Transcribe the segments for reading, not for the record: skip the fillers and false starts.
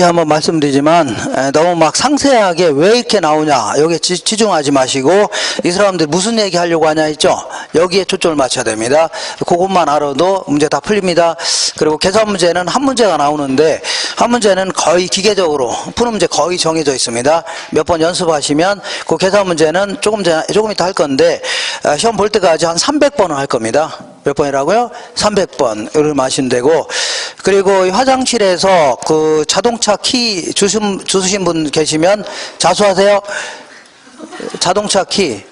한번 말씀드리지만 너무 막 상세하게 왜 이렇게 나오냐 여기에 치중하지 마시고 이 사람들 무슨 얘기 하려고 하냐 했죠. 여기에 초점을 맞춰야 됩니다. 그것만 알아도 문제 다 풀립니다. 그리고 계산 문제는 한 문제가 나오는데 한 문제는 거의 기계적으로 푸는 문제 거의 정해져 있습니다. 몇 번 연습하시면 그 계산 문제는 조금 이따 할 건데 시험 볼 때까지 한 300번은 할 겁니다. 몇 번이라고요? 300번을 마시면 되고, 그리고 화장실에서 그 자동차 키 주신 분 계시면 자수하세요. 자동차 키.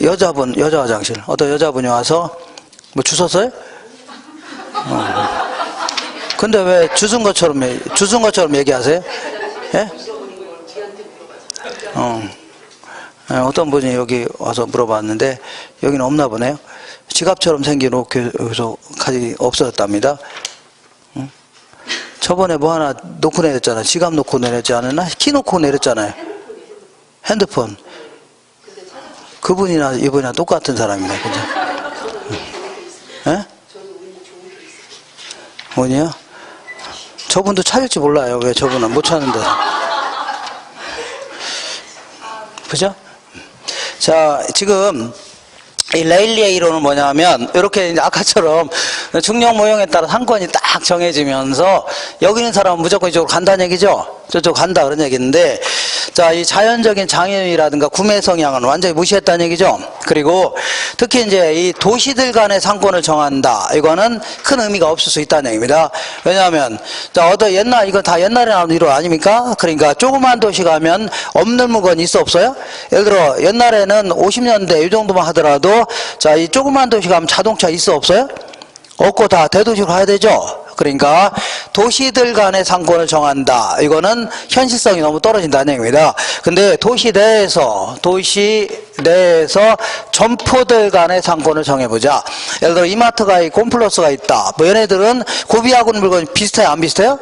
여자분, 여자 화장실. 어떤 여자분이 와서 뭐 주웠어요? 근데 왜 주운 것처럼 얘기하세요? 예? 어떤 분이 여기 와서 물어봤는데 여기는 없나 보네요. 지갑처럼 생긴 옷 여기서 가지 없어졌답니다. 저번에 뭐 하나 놓고 내렸잖아. 지갑 놓고 내렸지 않았나? 키 놓고 내렸잖아요. 핸드폰. 그분이나 이분이나 똑같은 사람이네. 그죠? 예? 뭐냐? 저분도 찾을지 몰라요. 왜 저분은 못 찾는데. 그죠? 자, 지금 이 레일리의 이론은 뭐냐면 이렇게 이제 아까처럼 중력 모형에 따라 상권이 딱 정해지면서 여기 있는 사람은 무조건 이쪽으로 간다는 얘기죠. 저쪽 간다 그런 얘기인데, 자, 이 자연적인 장애인이라든가 구매 성향은 완전히 무시했다는 얘기죠. 그리고 특히 이제 이 도시들 간의 상권을 정한다. 이거는 큰 의미가 없을 수 있다는 얘기입니다. 왜냐하면 자, 이거 다 옛날에 나온 이론 아닙니까? 그러니까 조그만 도시 가면 없는 물건이 있어 없어요? 예를 들어 옛날에는 50년대 이 정도만 하더라도 자, 이 조그만 도시 가면 자동차 있어 없어요? 없고 다 대도시로 가야 되죠. 그러니까 도시들 간의 상권을 정한다. 이거는 현실성이 너무 떨어진다는 얘기입니다. 근데 도시 내에서 점포들 간의 상권을 정해보자. 예를 들어 이마트가 있고 홈플러스가 있다. 뭐 얘네들은 구비하고는 물건이 비슷해요? 안 비슷해요?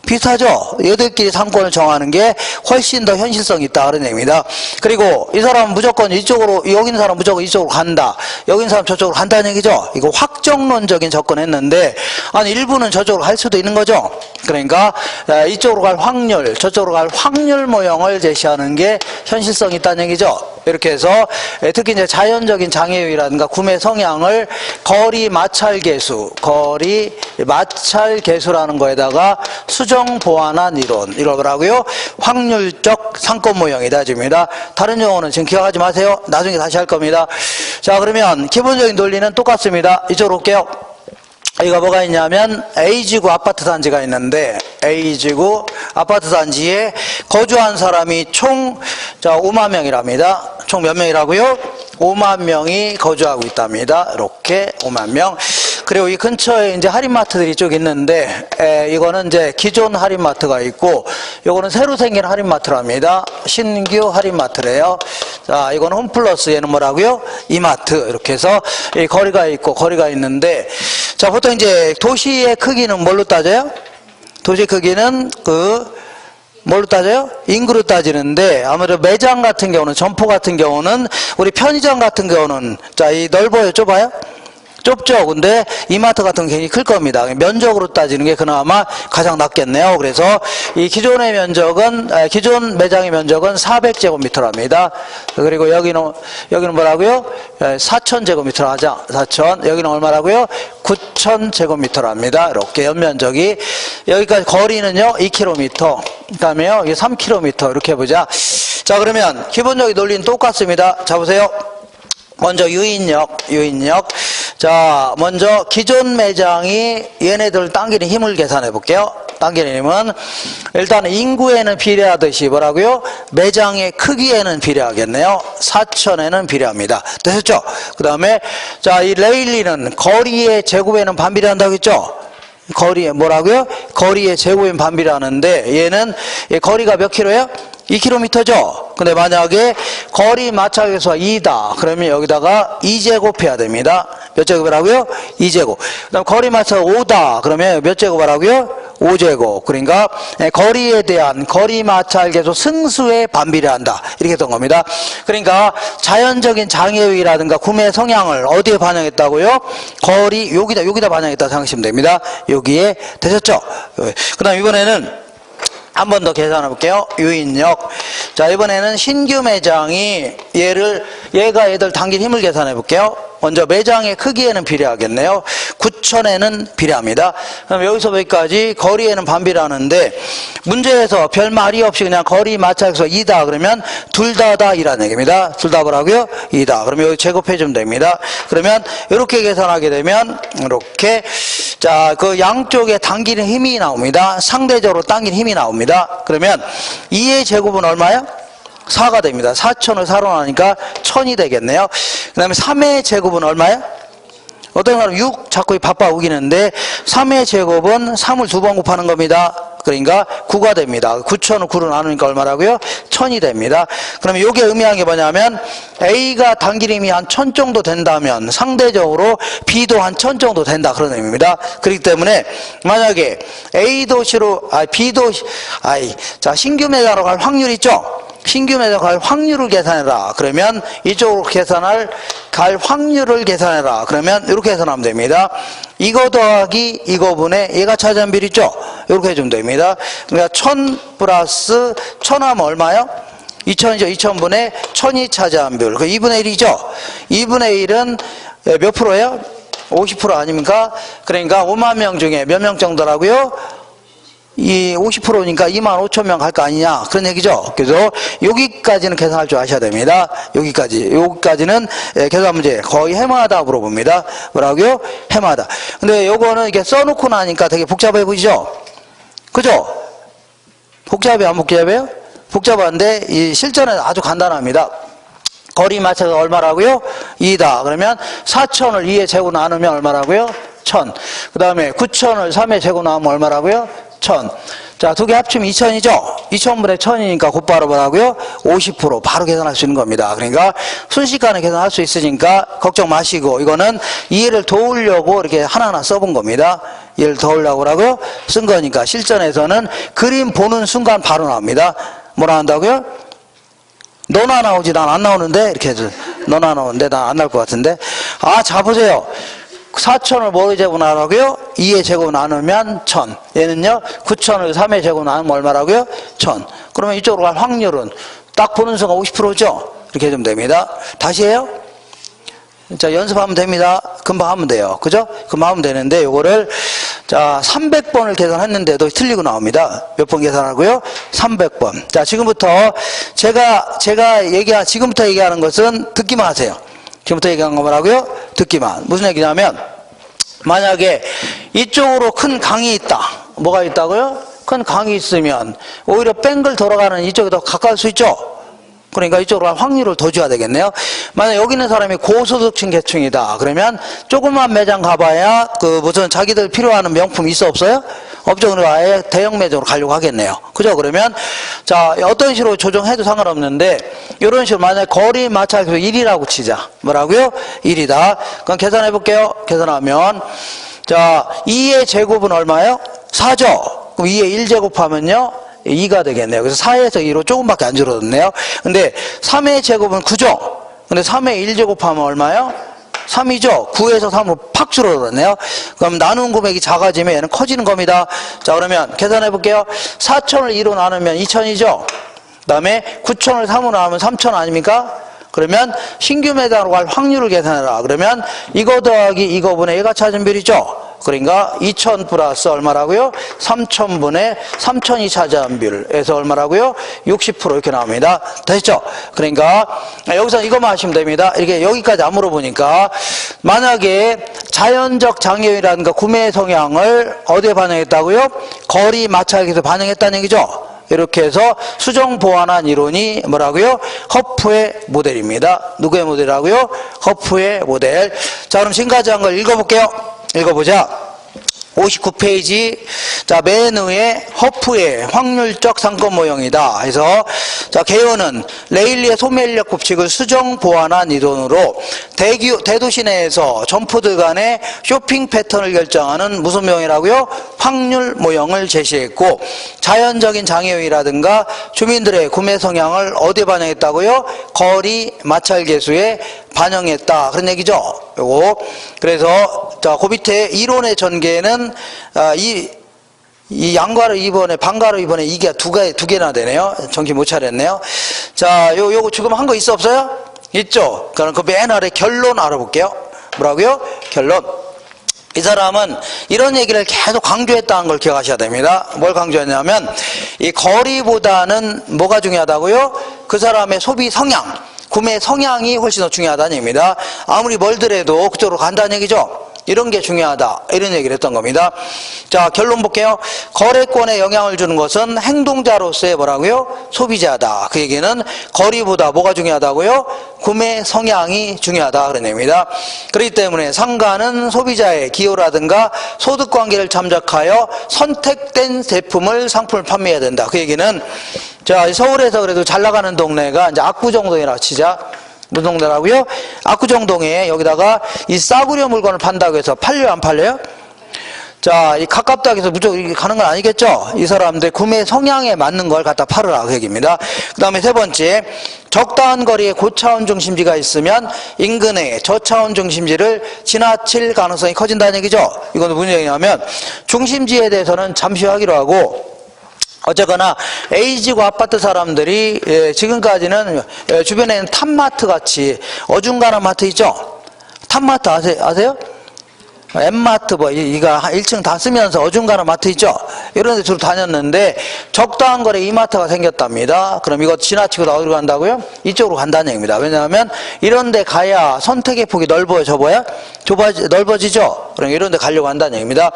비슷하죠? 얘들끼리 상권을 정하는 게 훨씬 더 현실성이 있다 그런 얘기입니다. 그리고 이 사람은 무조건 이쪽으로, 여기 있는 사람은 무조건 이쪽으로 간다, 여기 있는 사람은 저쪽으로 간다는 얘기죠. 이거 확정론적인 접근했는데 아니 일부는 저쪽으로 갈 수도 있는 거죠. 그러니까 이쪽으로 갈 확률, 저쪽으로 갈 확률 모형을 제시하는 게 현실성이 있다는 얘기죠. 이렇게 해서 특히 이제 자연적인 장애유라든가 구매 성향을 거리 마찰 계수라는 거에다가 수정 보완한 이론, 이걸 뭐라고요? 확률적 상권 모형이다 집니다. 다른 용어는 지금 기억하지 마세요. 나중에 다시 할 겁니다. 자, 그러면 기본적인 논리는 똑같습니다. 이쪽으로 올게요. 이거 뭐가 있냐면 A지구 아파트 단지가 있는데 A지구 아파트 단지에 거주한 사람이 총 5만 명이랍니다. 총 몇 명이라고요? 5만 명이 거주하고 있답니다. 이렇게 5만 명. 그리고 이 근처에 이제 할인마트들이 쭉 있는데 이거는 이제 기존 할인마트가 있고 요거는 새로 생긴 할인마트랍니다. 신규 할인마트래요. 자, 이거는 홈플러스, 얘는 뭐라고요? 이마트. 이렇게 해서 이 거리가 있고 거리가 있는데, 자, 보통 이제 도시의 크기는 뭘로 따져요? 도시 크기는 뭘로 따져요? 인구로 따지는데, 아무래도 매장 같은 경우는, 점포 같은 경우는, 우리 편의점 같은 경우는, 자, 이 넓어요? 좁아요? 좁죠. 근데 이마트 같은 건 굉장히 클 겁니다. 면적으로 따지는 게 그나마 가장 낫겠네요. 그래서 이 기존 매장의 면적은 400제곱미터랍니다. 그리고 여기는 뭐라고요? 4000제곱미터 하자. 4000. 여기는 얼마라고요? 9000제곱미터랍니다. 이렇게 연면적이. 여기까지 거리는요, 2km. 그 다음에요, 이게 3km. 이렇게 해보자. 자, 그러면 기본적인 논리는 똑같습니다. 자, 보세요. 먼저 유인력. 자, 먼저 기존 매장이 얘네들 당기는 힘을 계산해 볼게요. 당기는 힘은 일단 인구에는 비례하듯이 뭐라고요? 매장의 크기에는 비례하겠네요. 4000에는 비례합니다. 되셨죠? 그 다음에 자, 이 레일리는 거리의 제곱에는 반비례한다고 했죠? 거리에 뭐라고요? 거리의 제곱에는 반비례하는데 얘는 거리가 몇 킬로예요? 2km죠? 근데 만약에 거리 마찰계수가 2다. 그러면 여기다가 2제곱해야 됩니다. 몇 제곱이라고요? 2제곱. 그다음 거리 맞춰 오다. 그러면 몇 제곱이라고요? 5제곱. 그러니까 거리에 대한 거리 마찰 계속 승수에 반비례한다. 이렇게 된 겁니다. 그러니까 자연적인 장애율이라든가 구매 성향을 어디에 반영했다고요? 거리 여기다 반영했다 생각하시면 됩니다. 여기에 되셨죠? 그다음 이번에는 한 번 더 계산해 볼게요. 유인력. 자, 이번에는 신규 매장이 얘가 얘들 당길 힘을 계산해 볼게요. 먼저 매장의 크기에는 비례하겠네요. 9,000에는 비례합니다. 그럼 여기서 여기까지 거리에는 반비례하는데 문제에서 별 말이 없이 그냥 거리 마찰해서 2다 그러면 둘 다다 이라는 얘기입니다. 둘 다 뭐라고요? 2다. 그러면 여기 제곱해 주면 됩니다. 그러면 이렇게 계산하게 되면 이렇게 자, 그 양쪽에 당기는 힘이 나옵니다. 상대적으로 당기는 힘이 나옵니다. 그러면 2의 제곱은 얼마요? 4가 됩니다. 4,000을 4로 나누니까 1000이 되겠네요. 그 다음에 3의 제곱은 얼마예요? 어떤 사람은 6 자꾸 바빠 우기는데 3의 제곱은 3을 2번 곱하는 겁니다. 그러니까 9가 됩니다. 9,000을 9로 나누니까 얼마라고요? 1000이 됩니다. 그러면 이게 의미하는 게 뭐냐면 A가 당길 힘이 한 1000 정도 된다면 상대적으로 B도 한 1000 정도 된다. 그런 의미입니다. 그렇기 때문에 만약에 자, 신규 매장으로 갈 확률 있죠? 신규 매장 갈 확률을 계산해라. 그러면 이쪽으로 갈 확률을 계산해라. 그러면 이렇게 계산하면 됩니다. 이거 더하기 이거분의 얘가 차지한 비율 있죠? 이렇게 해주면 됩니다. 그러니까 1000 플러스 1000 하면 얼마요? 2000이죠. 2000분의 1000이 차지한 비율. 그 2분의 1이죠? 2분의 1은 몇 프로예요? 50% 아닙니까? 그러니까 5만 명 중에 몇 명 정도라고요? 이 50%니까 25,000명 갈 거 아니냐 그런 얘기죠. 그래서 여기까지는 계산할 줄 아셔야 됩니다. 여기까지는 계산 문제 거의 해마다 물어봅니다. 뭐라고요? 해마다. 근데 요거는 이렇게 써놓고 나니까 되게 복잡해 보이죠? 그죠? 복잡해요? 안 복잡해요? 복잡한데 이 실전은 아주 간단합니다. 거리 맞춰서 얼마라고요? 2다. 그러면 4,000을 2의 제곱 나누면 얼마라고요? 1000. 그 다음에 9,000을 3의 제곱 나누면 얼마라고요? 1000. 자, 두 개 합치면 2000이죠? 2000분의 1000이니까 곧바로 뭐라고요? 50% 바로 계산할 수 있는 겁니다. 그러니까 순식간에 계산할 수 있으니까 걱정 마시고 이거는 이해를 도우려고 이렇게 하나하나 써본 겁니다. 이해를 도우려고 라고요? 쓴 거니까 실전에서는 그림 보는 순간 바로 나옵니다. 뭐라 한다고요? 너나 나오지 난 안 나오는데 이렇게 해서 너나 나오는데 난 안 나올 것 같은데 자 보세요. 4,000을 뭐의 제곱 나누라고요? 2의 제곱 나누면 1000. 얘는요 9,000을 3의 제곱 나누면 얼마라고요? 1000. 그러면 이쪽으로 갈 확률은 딱 보는 순간 50%죠? 이렇게 해주면 됩니다. 다시 해요? 자, 연습하면 됩니다. 금방 하면 돼요. 그죠? 금방 하면 되는데 요거를 자 300번을 계산했는데도 틀리고 나옵니다. 몇 번 계산하고요? 300번. 자, 지금부터 제가 지금부터 얘기하는 것은 듣기만 하세요. 지금부터 얘기한 거 뭐라고요? 듣기만. 무슨 얘기냐면 만약에 이쪽으로 큰 강이 있다. 뭐가 있다고요? 큰 강이 있으면 오히려 뺑글 돌아가는 이쪽이 더 가까울 수 있죠? 그러니까 이쪽으로 갈 확률을 더 줘야 되겠네요. 만약 여기 있는 사람이 고소득층 계층이다. 그러면 조그만 매장 가봐야 무슨 자기들 필요하는 명품 있어 없어요? 없죠. 그러니까 아예 대형 매장으로 가려고 하겠네요. 그죠? 그러면 자 어떤 식으로 조정해도 상관없는데 이런 식으로 만약 거리 마찰해서 1이라고 치자. 뭐라고요? 1이다. 그럼 계산해 볼게요. 계산하면 자 2의 제곱은 얼마예요? 4죠. 그럼 2의 1제곱하면요 2가 되겠네요. 그래서 4에서 2로 조금밖에 안 줄어들네요. 근데 3의 제곱은 9죠. 근데 3의 1제곱하면 얼마예요? 3이죠. 9에서 3으로 팍 줄어들었네요. 그럼 나눈 금액이 작아지면 얘는 커지는 겁니다. 자, 그러면 계산해 볼게요. 4,000을 2로 나누면 2,000이죠. 그 다음에 9,000을 3으로 나누면 3,000 아닙니까? 그러면 신규 매장으로 갈 확률을 계산해라. 그러면 이거 더하기 이거분의 얘가 찾은 비율이죠. 그러니까 2000 플러스 얼마라고요? 3000분의 3000이 차지한 비율에서 얼마라고요? 60% 이렇게 나옵니다. 됐죠? 그러니까 여기서 이것만 하시면 됩니다. 이렇게 여기까지 안 물어보니까 만약에 자연적 장애율이라든가 구매 성향을 어디에 반영했다고요? 거리 마찰에서 반영했다는 얘기죠. 이렇게 해서 수정 보완한 이론이 뭐라고요? 허프의 모델입니다. 누구의 모델이라고요? 허프의 모델. 자, 그럼 지금까지 한 걸 읽어볼게요. 읽어보자. 59페이지. 자, 맨 위에 허프의 확률적 상권 모형이다. 해서, 자, 개요는 레일리의 소매인력 법칙을 수정 보완한 이론으로 대도시 내에서 점포들 간의 쇼핑 패턴을 결정하는 무슨 모형이라고요? 확률 모형을 제시했고, 자연적인 장애요이라든가 주민들의 구매 성향을 어디에 반영했다고요? 거리 마찰 계수에 반영했다. 그런 얘기죠. 요거. 그래서, 자, 그 밑에 이론의 전개는, 이 양가로 2번에, 반가로 2번에 이게 두 개나 되네요. 정신 못 차렸네요. 자, 요거 지금 한 거 있어, 없어요? 있죠? 그럼 그 맨 아래 결론 알아볼게요. 뭐라고요? 결론. 이 사람은 이런 얘기를 계속 강조했다는 걸 기억하셔야 됩니다. 뭘 강조했냐면, 이 거리보다는 뭐가 중요하다고요? 그 사람의 소비 성향, 구매 성향이 훨씬 더 중요하다는 얘기입니다. 아무리 멀더라도 그쪽으로 간다는 얘기죠. 이런 게 중요하다. 이런 얘기를 했던 겁니다. 자, 결론 볼게요. 거래권에 영향을 주는 것은 행동자로서의 뭐라고요? 소비자다. 그 얘기는 거리보다 뭐가 중요하다고요? 구매 성향이 중요하다. 그런 얘기입니다. 그렇기 때문에 상가는 소비자의 기호라든가 소득 관계를 참작하여 선택된 제품을 상품을 판매해야 된다. 그 얘기는, 자, 서울에서 그래도 잘 나가는 동네가 이제 압구정동이라고 치자. 무슨 동네라고요? 압구정동에 여기다가 이 싸구려 물건을 판다고 해서 팔려요, 안 팔려요? 자, 이 가깝다고 해서 무조건 이렇게 가는 건 아니겠죠? 이 사람들 구매 성향에 맞는 걸 갖다 팔으라. 그 얘기입니다. 그 다음에 세 번째, 적당한 거리에 고차원 중심지가 있으면 인근의 저차원 중심지를 지나칠 가능성이 커진다는 얘기죠? 이건 무슨 얘기냐면, 중심지에 대해서는 잠시 하기로 하고, 어쨌거나 A지구 아파트 사람들이 지금까지는 주변에는 탑마트 같이 어중간한 마트 있죠? 탑마트 아세요? M마트 뭐 이거 1층 다 쓰면서 어중간한 마트 있죠? 이런 데 주로 다녔는데 적당한 거리에 이마트가 생겼답니다. 그럼 이거 지나치고 다 어디로 간다고요? 이쪽으로 간다는 얘기입니다. 왜냐하면 이런 데 가야 선택의 폭이 넓어지죠? 그럼 이런 데 가려고 한다는 얘기입니다.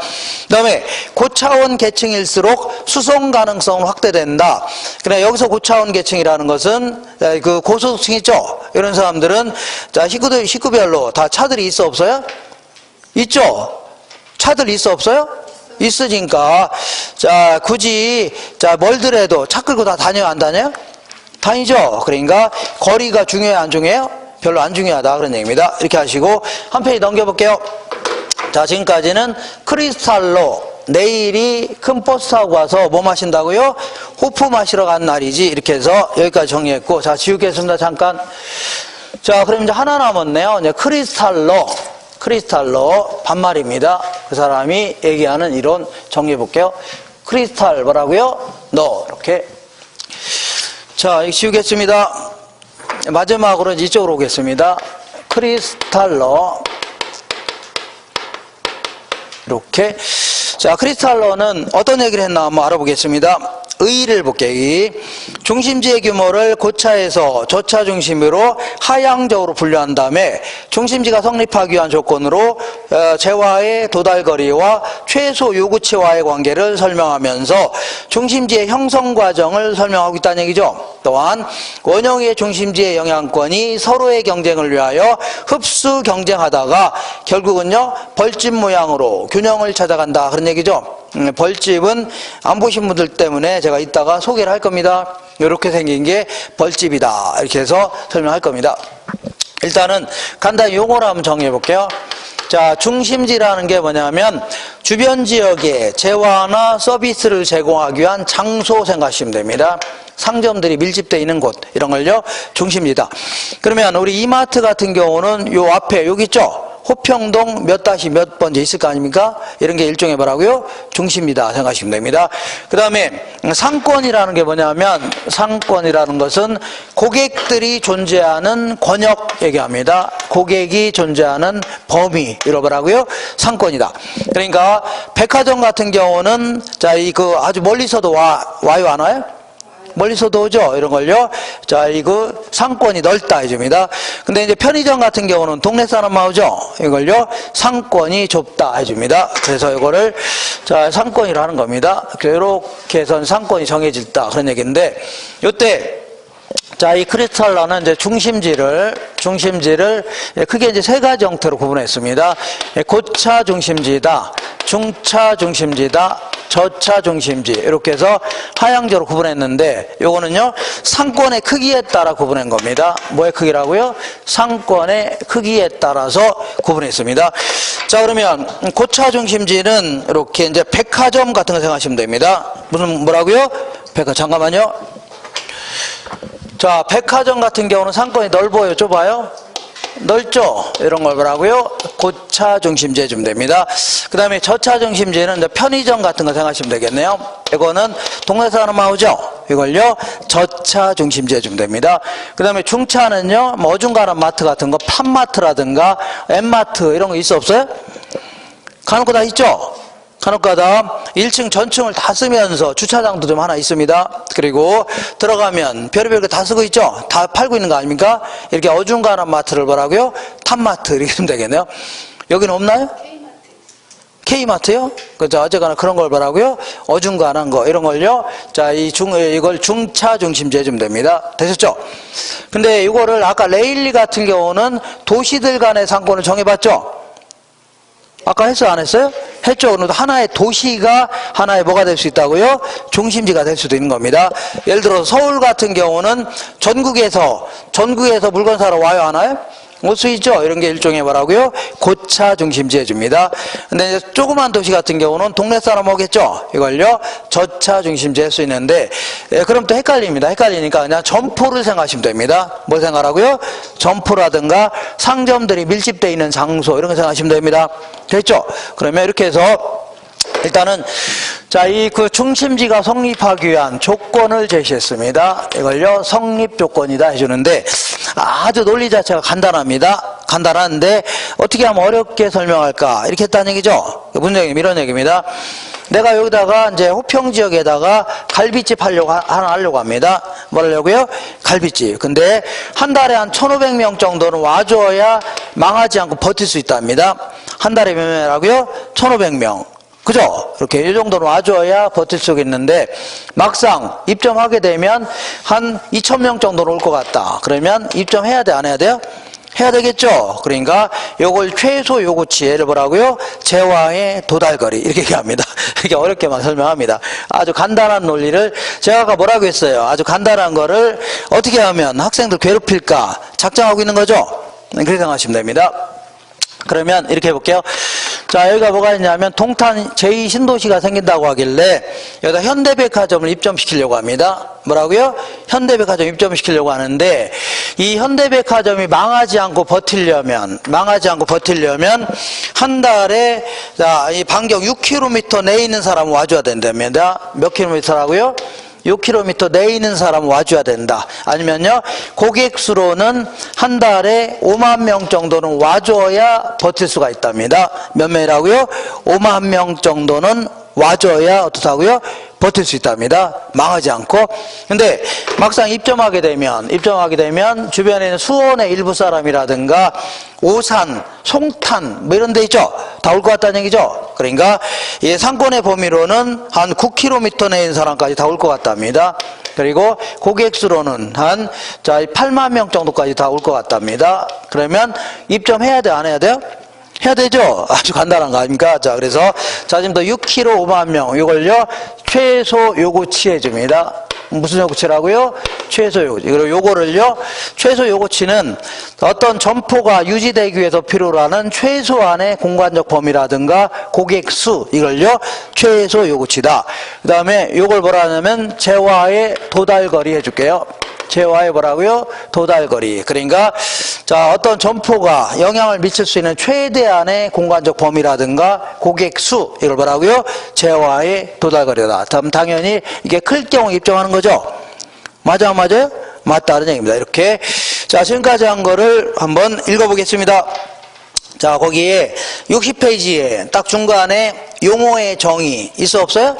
그 다음에 고차원 계층일수록 수송 가능성은 확대된다. 그러나 여기서 고차원 계층이라는 것은 그 고소득층 있죠? 이런 사람들은 자, 식구별로 다 차들이 있어 없어요? 있죠? 차들 있어 없어요? 있으니까 자, 굳이 자, 멀더라도 차 끌고 다 다녀요, 안 다녀요? 다니죠. 그러니까 거리가 중요해요, 안 중요해요? 별로 안 중요하다. 그런 얘기입니다. 이렇게 하시고 한 페이지 넘겨볼게요. 자, 지금까지는 크리스탈로 내일이 큰 버스 타고 와서 뭐 마신다고요? 호프 마시러 간 날이지. 이렇게 해서 여기까지 정리했고, 자, 지우겠습니다. 잠깐. 자, 그럼 이제 하나 남았네요. 이제 크리스탈로 반말입니다. 그 사람이 얘기하는 이론 정리해 볼게요. 크리스탈 뭐라고요? 너 이렇게. 자, 이거 지우겠습니다. 마지막으로 이쪽으로 오겠습니다. 크리스탈로 이렇게. 자, 크리스탈로는 어떤 얘기를 했나 한번 알아보겠습니다. 의의를 볼게요. 중심지의 규모를 고차에서 저차 중심으로 하향적으로 분류한 다음에 중심지가 성립하기 위한 조건으로 재화의 도달거리와 최소 요구치와의 관계를 설명하면서 중심지의 형성 과정을 설명하고 있다는 얘기죠. 또한 원형의 중심지의 영향권이 서로의 경쟁을 위하여 흡수 경쟁하다가 결국은요 벌집 모양으로 균형을 찾아간다. 그런 얘기죠. 벌집은 안 보신 분들 때문에 제가 이따가 소개를 할 겁니다. 이렇게 생긴 게 벌집이다. 이렇게 해서 설명할 겁니다. 일단은 간단히 용어를 한번 정리해 볼게요. 자, 중심지라는 게 뭐냐면 주변 지역에 재화나 서비스를 제공하기 위한 장소 생각하시면 됩니다. 상점들이 밀집되어 있는 곳, 이런 걸요 중심지다. 그러면 우리 이마트 같은 경우는 요 앞에 여기 있죠? 호평동 몇 다시 몇 번째 있을 거 아닙니까? 이런 게 일종의 뭐라고요? 중심이다 생각하시면 됩니다. 그 다음에 상권이라는 게 뭐냐면 상권이라는 것은 고객들이 존재하는 권역 얘기합니다. 고객이 존재하는 범위, 이런 거라고요? 상권이다. 그러니까 백화점 같은 경우는 자, 그 아주 멀리서도 와요, 안 와요? 멀리서도 오죠. 이런 걸요. 자, 이거 상권이 넓다 해줍니다. 근데 이제 편의점 같은 경우는 동네 사람만 오죠. 이걸요. 상권이 좁다 해줍니다. 그래서 이거를 자, 상권이라 하는 겁니다. 이렇게 해서 상권이 정해질다. 그런 얘기인데, 요때 자, 이 크리스탈라는 이제 중심지를 크게 이제 세 가지 형태로 구분했습니다. 고차 중심지다, 중차 중심지다, 저차 중심지, 이렇게 해서 하향적으로 구분했는데, 요거는요 상권의 크기에 따라 구분한 겁니다. 뭐의 크기라고요? 상권의 크기에 따라서 구분했습니다. 자, 그러면 고차 중심지는 이렇게 이제 백화점 같은 거 생각하시면 됩니다. 뭐라고요? 잠깐만요. 자, 백화점 같은 경우는 상권이 넓어요, 좁아요? 넓죠? 이런 걸 뭐라고요? 고차 중심지 해주면 됩니다. 그 다음에 저차 중심지는 이제 편의점 같은 거 생각하시면 되겠네요. 이거는 동네 사람 나오죠? 이걸요 저차 중심지 해주면 됩니다. 그 다음에 중차는요 뭐 어중간한 마트 같은 거, 팜마트라든가 엠마트 이런 거 있어 없어요? 간혹 다 있죠? 간혹가다 1층 전층을 다 쓰면서 주차장도 좀 하나 있습니다. 그리고 들어가면 별의별 거 다 쓰고 있죠? 다 팔고 있는 거 아닙니까? 이렇게 어중간한 마트를 뭐라고요? 탑마트 이렇게 하면 되겠네요. 여기는 없나요? K마트요? 그죠? 어쨌거나 그런 걸 뭐라고요? 어중간한 거 이런 걸요. 자, 이걸 중차 중심지 해주면 됩니다. 되셨죠? 근데 이거를 아까 레일리 같은 경우는 도시들 간의 상권을 정해봤죠? 아까 했어요? 안 했어요? 했죠. 그런데 하나의 도시가 하나의 뭐가 될 수 있다고요? 중심지가 될 수도 있는 겁니다. 예를 들어 서울 같은 경우는 전국에서 물건 사러 와요, 하나요? 올 수 있죠. 이런 게 일종의 뭐라고요? 고차 중심지 해줍니다. 근데 이제 조그만 도시 같은 경우는 동네 사람 오겠죠. 이걸요 저차 중심지 할 수 있는데, 그럼 또 헷갈립니다. 헷갈리니까 그냥 점포를 생각하시면 됩니다. 뭘 생각하라고요? 점포라든가 상점들이 밀집되어 있는 장소 이런 거 생각하시면 됩니다. 됐죠? 그러면 이렇게 해서 일단은 자, 이 그 중심지가 성립하기 위한 조건을 제시했습니다. 이걸요 성립 조건이다 해주는데 아주 논리 자체가 간단합니다. 간단한데 어떻게 하면 어렵게 설명할까 이렇게 했다는 얘기죠. 문제는 이런 얘기입니다. 내가 여기다가 이제 호평 지역에다가 갈비집 하려고 합니다. 뭐 하려고요? 갈비집. 근데 한 달에 한 1,500명 정도는 와줘야 망하지 않고 버틸 수 있답니다. 한 달에 몇 명이라고요? 1,500명. 그죠? 이렇게 이 정도는 와줘야 버틸 수 있는데 막상 입점하게 되면 한 2,000명 정도는 올 것 같다. 그러면 입점해야 돼? 안 해야 돼요? 해야 되겠죠? 그러니까 요걸 최소 요구치, 예를 뭐라고요? 재화의 도달거리 이렇게 얘기합니다. 이렇게 어렵게만 설명합니다. 아주 간단한 논리를 제가 아까 뭐라고 했어요? 아주 간단한 거를 어떻게 하면 학생들 괴롭힐까 작정하고 있는 거죠? 그렇게 생각하시면 됩니다. 그러면 이렇게 해볼게요. 자, 여기가 뭐가 있냐면 동탄 제2신도시가 생긴다고 하길래 여기다 현대백화점을 입점시키려고 합니다. 뭐라고요? 현대백화점 입점시키려고 하는데 이 현대백화점이 망하지 않고 버티려면 한 달에 자, 이 반경 6km 내에 있는 사람은 와줘야 된답니다. 몇 킬로미터라고요? 6km 내에 있는 사람 와줘야 된다. 아니면요 고객 수로는 한 달에 5만 명 정도는 와줘야 버틸 수가 있답니다. 몇 명이라고요? 5만 명 정도는 와줘야 어떻다고요? 버틸 수 있답니다. 망하지 않고. 근데 막상 입점하게 되면 주변에 있는 수원의 일부 사람이라든가 오산, 송탄 뭐 이런 데 있죠? 다 올 것 같다는 얘기죠? 그러니까 이 상권의 범위로는 한 9km 내에 있는 사람까지 다 올 것 같답니다. 그리고 고객 수로는 한 8만 명 정도까지 다 올 것 같답니다. 그러면 입점해야 돼? 안 해야 돼요? 해야 되죠? 아주 간단한 거 아닙니까? 자, 그래서 지금부터 6km 5만 명 이걸요 최소 요구치 해줍니다. 무슨 요구치라고요? 최소 요구치. 그리고 요거를요 최소 요구치는 어떤 점포가 유지되기 위해서 필요로 하는 최소한의 공간적 범위라든가 고객 수 이걸요 최소 요구치다. 그 다음에 요걸 뭐라 하냐면 재화의 도달거리 해줄게요. 재화의 뭐라고요? 도달거리. 그러니까 자, 어떤 점포가 영향을 미칠 수 있는 최대한의 공간적 범위라든가 고객 수 이걸 뭐라고요? 재화의 도달거리다. 다음 당연히 이게 클 경우 입점하는 거죠. 맞아요? 맞아요? 맞다는 얘기입니다. 이렇게 자, 지금까지 한 거를 한번 읽어보겠습니다. 자, 거기에 60페이지에 딱 중간에 용어의 정의 있어 없어요?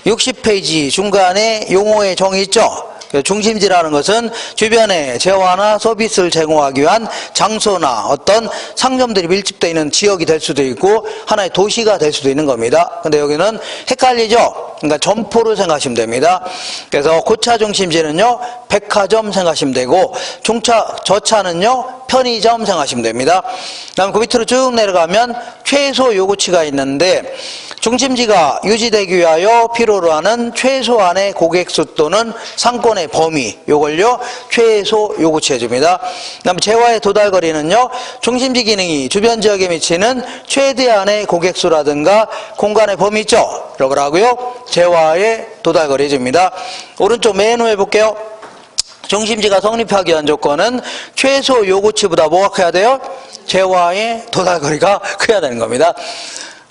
60페이지 중간에 용어의 정의 있죠? 중심지라는 것은 주변에 재화나 서비스를 제공하기 위한 장소나 어떤 상점들이 밀집되어 있는 지역이 될 수도 있고 하나의 도시가 될 수도 있는 겁니다. 근데 여기는 헷갈리죠? 그러니까 점포로 생각하시면 됩니다. 그래서 고차 중심지는요, 백화점 생각하시면 되고, 저차는요, 편의점 생각하시면 됩니다. 그 다음에 그 밑으로 쭉 내려가면 최소 요구치가 있는데, 중심지가 유지되기 위하여 필요로 하는 최소한의 고객수 또는 상권의 범위, 요걸요 최소 요구치 해줍니다. 그 다음에 재화의 도달거리는요, 중심지 기능이 주변 지역에 미치는 최대한의 고객수라든가 공간의 범위 있죠? 이러고라고요 재화의 도달거리 해줍니다. 오른쪽 메뉴 해볼게요. 중심지가 성립하기 위한 조건은 최소 요구치보다 뭐가 커야 돼요? 재화의 도달거리가 커야 되는 겁니다.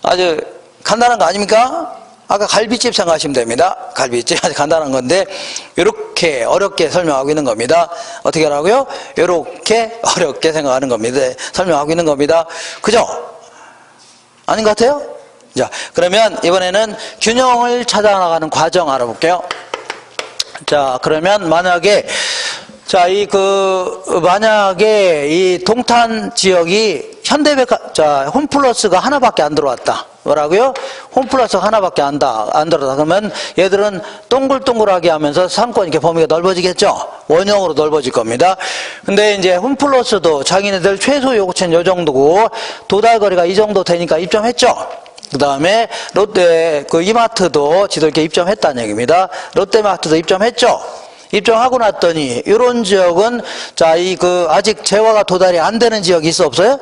아주 간단한 거 아닙니까? 아까 갈비집 생각하시면 됩니다. 갈비집 아주 간단한 건데 이렇게 어렵게 설명하고 있는 겁니다. 어떻게 하라고요? 이렇게 어렵게 생각하는 겁니다. 설명하고 있는 겁니다. 그죠? 아닌 것 같아요? 자, 그러면 이번에는 균형을 찾아나가는 과정 알아볼게요. 자, 그러면 만약에 만약에 이 동탄 지역이 홈플러스가 하나밖에 안 들어왔다. 뭐라고요? 홈플러스가 하나밖에 안 들어왔다. 그러면 얘들은 동글동글하게 하면서 상권 이렇게 범위가 넓어지겠죠? 원형으로 넓어질 겁니다. 근데 이제 홈플러스도 자기네들 최소 요구치는 이 정도고, 도달거리가 이 정도 되니까 입점했죠? 그 다음에 롯데, 이마트도 지도 이렇게 입점했다는 얘기입니다. 롯데마트도 입점했죠? 입점하고 났더니 이런 지역은 아직 재화가 도달이 안 되는 지역이 있어 없어요?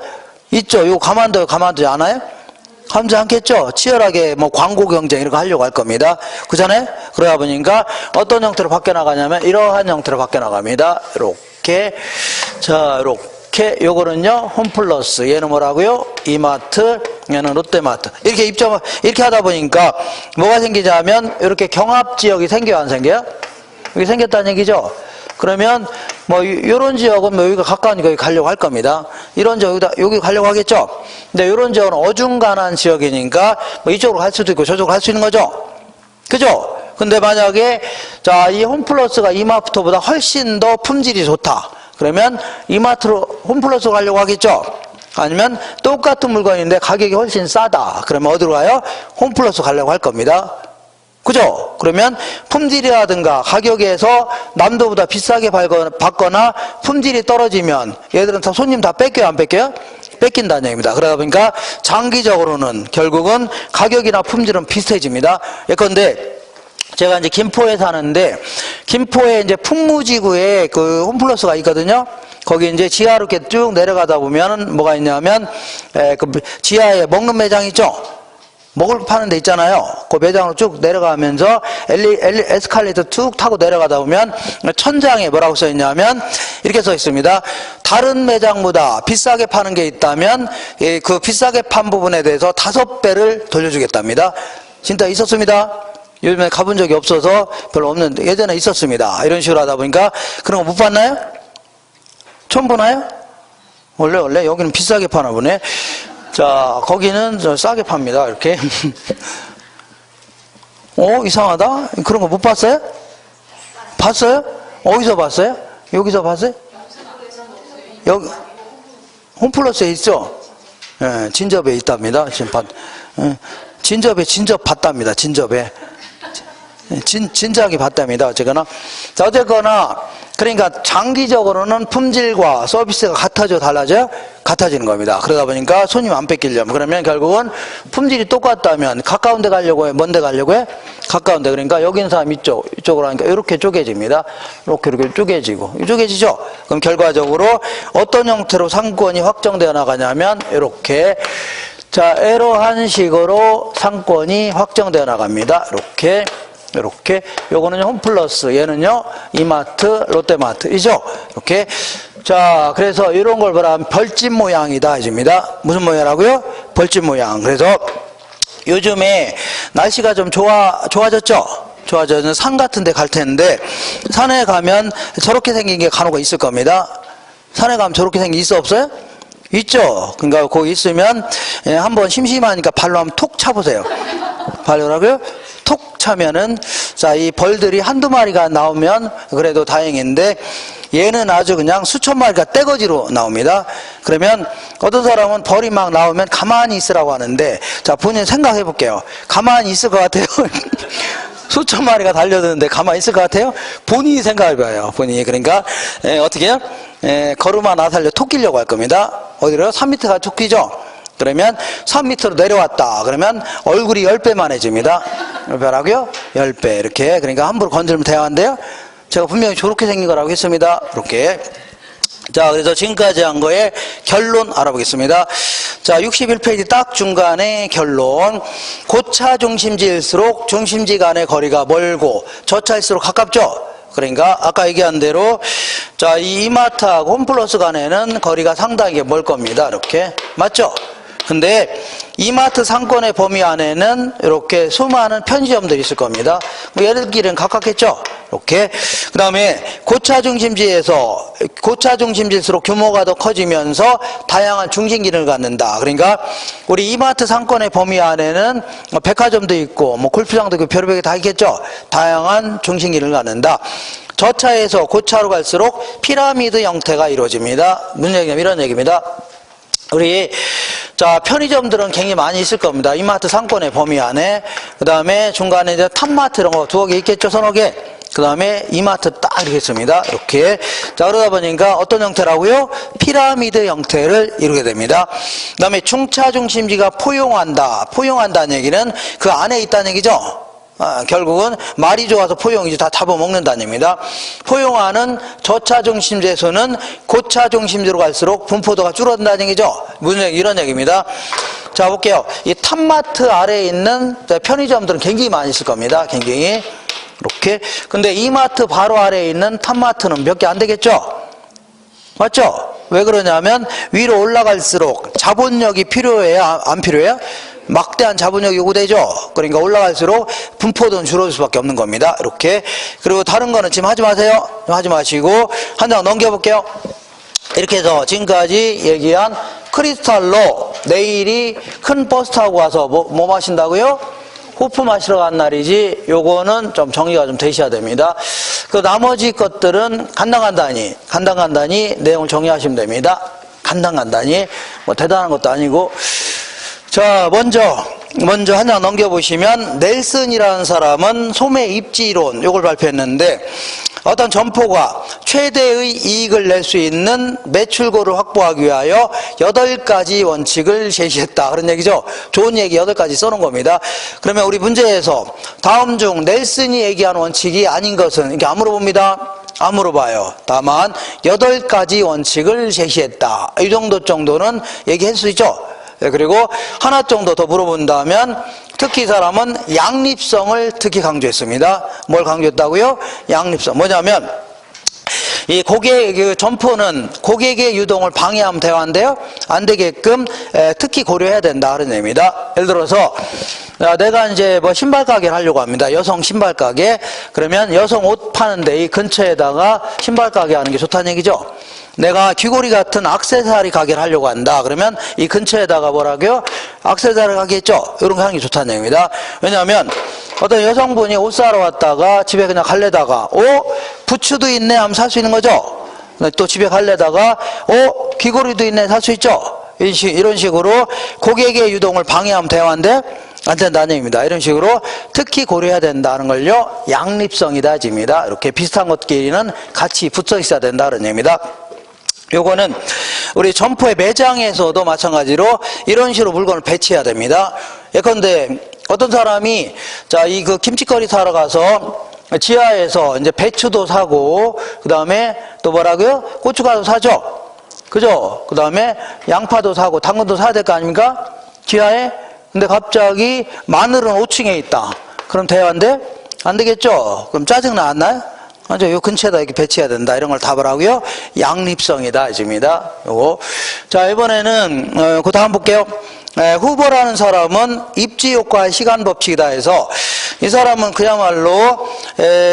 있죠. 이거 가만두지 않아요? 가만두지 않겠죠. 치열하게 광고 경쟁 이런 거 하려고 할 겁니다. 그잖아요? 그러다 보니까 어떤 형태로 바뀌어 나가냐면 이러한 형태로 바뀌어 나갑니다. 이렇게 요거는요 홈플러스, 얘는 뭐라고요? 이마트, 얘는 롯데마트. 이렇게 하다 보니까 뭐가 생기냐면 이렇게 경합지역이 생겨요, 안 생겨요? 여기 생겼다는 얘기죠. 그러면 요런 지역은 여기가 가까우니까 여기 가려고 할 겁니다. 이런 지역 여기 가려고 하겠죠. 근데 이런 지역은 어중간한 지역이니까 이쪽으로 갈 수도 있고 저쪽으로 갈 수 있는 거죠. 그죠? 근데 만약에 이 홈플러스가 이마트보다 훨씬 더 품질이 좋다. 그러면 홈플러스로 가려고 하겠죠. 아니면 똑같은 물건인데 가격이 훨씬 싸다. 그러면 어디로 가요? 홈플러스 가려고 할 겁니다. 그죠? 그러면 품질이라든가 가격에서 남도보다 비싸게 받거나 품질이 떨어지면 얘들은 손님 다 뺏겨요, 안 뺏겨요? 뺏긴다는 얘기입니다. 그러다 보니까 장기적으로는 결국은 가격이나 품질은 비슷해집니다. 예컨대 제가 이제 김포에 사는데, 김포에 이제 풍무지구에 홈플러스가 있거든요. 거기 이제 지하로 이렇게 쭉 내려가다 보면 뭐가 있냐면, 지하에 먹는 매장 있죠? 먹을 파는 데 있잖아요. 그 매장으로 쭉 내려가면서 에스컬레이터 쭉 타고 내려가다 보면 천장에 뭐라고 써 있냐면 이렇게 써 있습니다. 다른 매장보다 비싸게 파는 게 있다면 그 비싸게 판 부분에 대해서 5배를 돌려주겠답니다. 진짜 있었습니다. 요즘에 가본 적이 없어서 별로 없는데 예전에 있었습니다. 이런 식으로 하다 보니까 그런 거 못 봤나요? 처음 보나요? 원래 여기는 비싸게 파나 보네. 자, 거기는 싸게 팝니다. 이렇게. 이상하다? 그런 거 못 봤어요? 봤어요? 어디서 봤어요? 여기서 봤어요? 여기, 홈플러스에 있죠? 예, 진접에 있답니다. 진접 봤답니다. 진접에. 진작에 봤답니다. 어쨌거나, 그러니까 장기적으로는 품질과 서비스가 같아져 달라져요? 같아지는 겁니다. 그러다 보니까 손님 안 뺏기려면, 그러면 결국은 품질이 똑같다면 가까운 데 가려고 해? 먼 데 가려고 해? 가까운 데. 그러니까 여기 있는 사람 이쪽으로 하니까 이렇게 쪼개집니다. 이렇게 쪼개지죠? 그럼 결과적으로 어떤 형태로 상권이 확정되어 나가냐면 이렇게 이러한 식으로 상권이 확정되어 나갑니다. 이렇게 요거는 홈플러스, 얘는요 이마트, 롯데마트이죠. 이렇게. 그래서 이런 걸 보라면 벌집 모양이다 해줍니다. 무슨 모양이라고요? 벌집 모양. 그래서 요즘에 날씨가 좀 좋아졌죠? 좋아져서 산 같은 데 갈 텐데 산에 가면 저렇게 생긴 게 간혹 있을 겁니다. 산에 가면 저렇게 생긴 게 있어 없어요? 있죠. 그러니까 거기 있으면 한번 심심하니까 발로 한번 톡 차보세요. 발로라고요? 톡 차면은 자, 이 벌들이 한두 마리가 나오면 그래도 다행인데 얘는 아주 그냥 수천 마리가 떼거지로 나옵니다. 그러면 어떤 사람은 벌이 막 나오면 가만히 있으라고 하는데 자, 본인 생각해 볼게요. 가만히 있을 것 같아요? 수천 마리가 달려드는데 가만히 있을 것 같아요? 본인이 생각해봐요. 본인이. 그러니까 어떻게 해요? 걸음 하나 살려 톡 끼려고 할 겁니다. 어디로? 3m가 톡 끼죠? 그러면 3m로 내려왔다. 그러면 얼굴이 10배만해집니다. 몇 배라고요? 10배. 이렇게. 그러니까 함부로 건드리면 대화한대요. 제가 분명히 저렇게 생긴 거라고 했습니다. 이렇게. 자, 그래서 지금까지 한 거에 결론 알아보겠습니다. 자, 61페이지 딱 중간에 결론. 고차 중심지일수록 중심지 간의 거리가 멀고 저차일수록 가깝죠? 그러니까 아까 얘기한 대로 자, 이 이마트하고 홈플러스 간에는 거리가 상당히 멀 겁니다. 이렇게. 맞죠? 근데 이마트 상권의 범위 안에는 이렇게 수많은 편의점들이 있을 겁니다. 뭐 얘들끼리는 가깝겠죠? 이렇게. 그 다음에 고차 중심지일수록 규모가 더 커지면서 다양한 중심 기능을 갖는다. 그러니까 우리 이마트 상권의 범위 안에는 백화점도 있고 뭐 골프장도 있고 별의별 게 다 있겠죠? 다양한 중심 기능을 갖는다. 저차에서 고차로 갈수록 피라미드 형태가 이루어집니다. 무슨 얘기냐면 이런 얘기입니다. 우리 자, 편의점들은 굉장히 많이 있을 겁니다. 이마트 상권의 범위 안에. 그 다음에 중간에 이제 탑마트 이런 거 두어 개 있겠죠? 서너 개. 그 다음에 이마트 딱 이렇게 있습니다. 이렇게. 자, 그러다 보니까 어떤 형태라고요? 피라미드 형태를 이루게 됩니다. 그 다음에 중차 중심지가 포용한다. 포용한다는 얘기는 그 안에 있다는 얘기죠? 결국은 말이 좋아서 포용이지 다 잡아먹는다는 얘기입니다. 포용하는 저차 중심지에서는 고차 중심지로 갈수록 분포도가 줄어든다는 얘기죠. 무슨 얘기? 이런 얘기입니다. 자, 볼게요. 이 탑마트 아래에 있는 편의점들은 굉장히 많이 있을 겁니다. 굉장히. 이렇게. 근데 이마트 바로 아래에 있는 탑마트는 몇 개 안 되겠죠? 맞죠? 왜 그러냐면 위로 올라갈수록 자본력이 필요해요? 안 필요해요? 막대한 자본력이 요구되죠. 그러니까 올라갈수록 분포도는 줄어들 수밖에 없는 겁니다. 이렇게. 그리고 다른 거는 지금 하지 마세요. 하지 마시고 한 장 넘겨볼게요. 이렇게 해서 지금까지 얘기한 크리스탈로 내일이 큰 버스 타고 와서 뭐 마신다고요? 호프 마시러 간 날이지. 요거는 좀 정리가 좀 되셔야 됩니다. 그 나머지 것들은 간단히 내용을 정리하시면 됩니다. 간단히 뭐 대단한 것도 아니고. 자, 먼저 한 장 넘겨보시면 넬슨이라는 사람은 소매 입지론 요걸 발표했는데 어떤 점포가 최대의 이익을 낼 수 있는 매출고를 확보하기 위하여 8가지 원칙을 제시했다. 그런 얘기죠. 좋은 얘기 8가지 써놓은 겁니다. 그러면 우리 문제에서 다음 중 넬슨이 얘기한 원칙이 아닌 것은 이렇게 안 물어봅니다. 안 물어봐요. 다만 8가지 원칙을 제시했다. 이 정도는 얘기할 수 있죠. 네, 그리고 하나 정도 더 물어본다면 특히 이 사람은 양립성을 특히 강조했습니다. 뭘 강조했다고요? 양립성. 뭐냐면 이 그 점포는 고객의 유동을 방해하면 대화인데요. 안 되게끔 특히 고려해야 된다. 그런 의미입니다. 예를 들어서 내가 이제 뭐 신발 가게를 하려고 합니다. 여성 신발 가게. 그러면 여성 옷 파는데 이 근처에다가 신발 가게 하는 게 좋다는 얘기죠. 내가 귀걸이 같은 액세서리 가게를 하려고 한다. 그러면 이 근처에다가 뭐라고요? 액세서리 가게 있죠? 이런 거 하는 게 좋다는 얘기입니다. 왜냐하면 어떤 여성분이 옷 사러 왔다가 집에 그냥 갈래다가 부츠도 있네 하면 살 수 있는 거죠? 또 집에 갈래다가 귀걸이도 있네 살 수 있죠? 이런 식으로 고객의 유동을 방해하면 대화인데 안 된다는 얘기입니다. 이런 식으로 특히 고려해야 된다는 걸요. 양립성이다 집니다. 이렇게 비슷한 것끼리는 같이 붙어 있어야 된다는 얘기입니다. 요거는 우리 점포의 매장에서도 마찬가지로 이런 식으로 물건을 배치해야 됩니다. 예컨대 어떤 사람이 자, 그 김치거리 사러 가서 지하에서 이제 배추도 사고 그 다음에 또 뭐라고요? 고춧가루 사죠. 그죠? 그 다음에 양파도 사고 당근도 사야 될 거 아닙니까? 지하에. 근데 갑자기 마늘은 5층에 있다. 그럼 대화인데 안 되겠죠? 그럼 짜증 안 나요? 맞아, 요 근처에다 이렇게 배치해야 된다. 이런 걸 답을 하고요. 양립성이다. 이집니다. 요거. 자, 이번에는, 그 다음 볼게요. 후보라는 사람은 입지효과의 시간법칙이다 해서 이 사람은 그야말로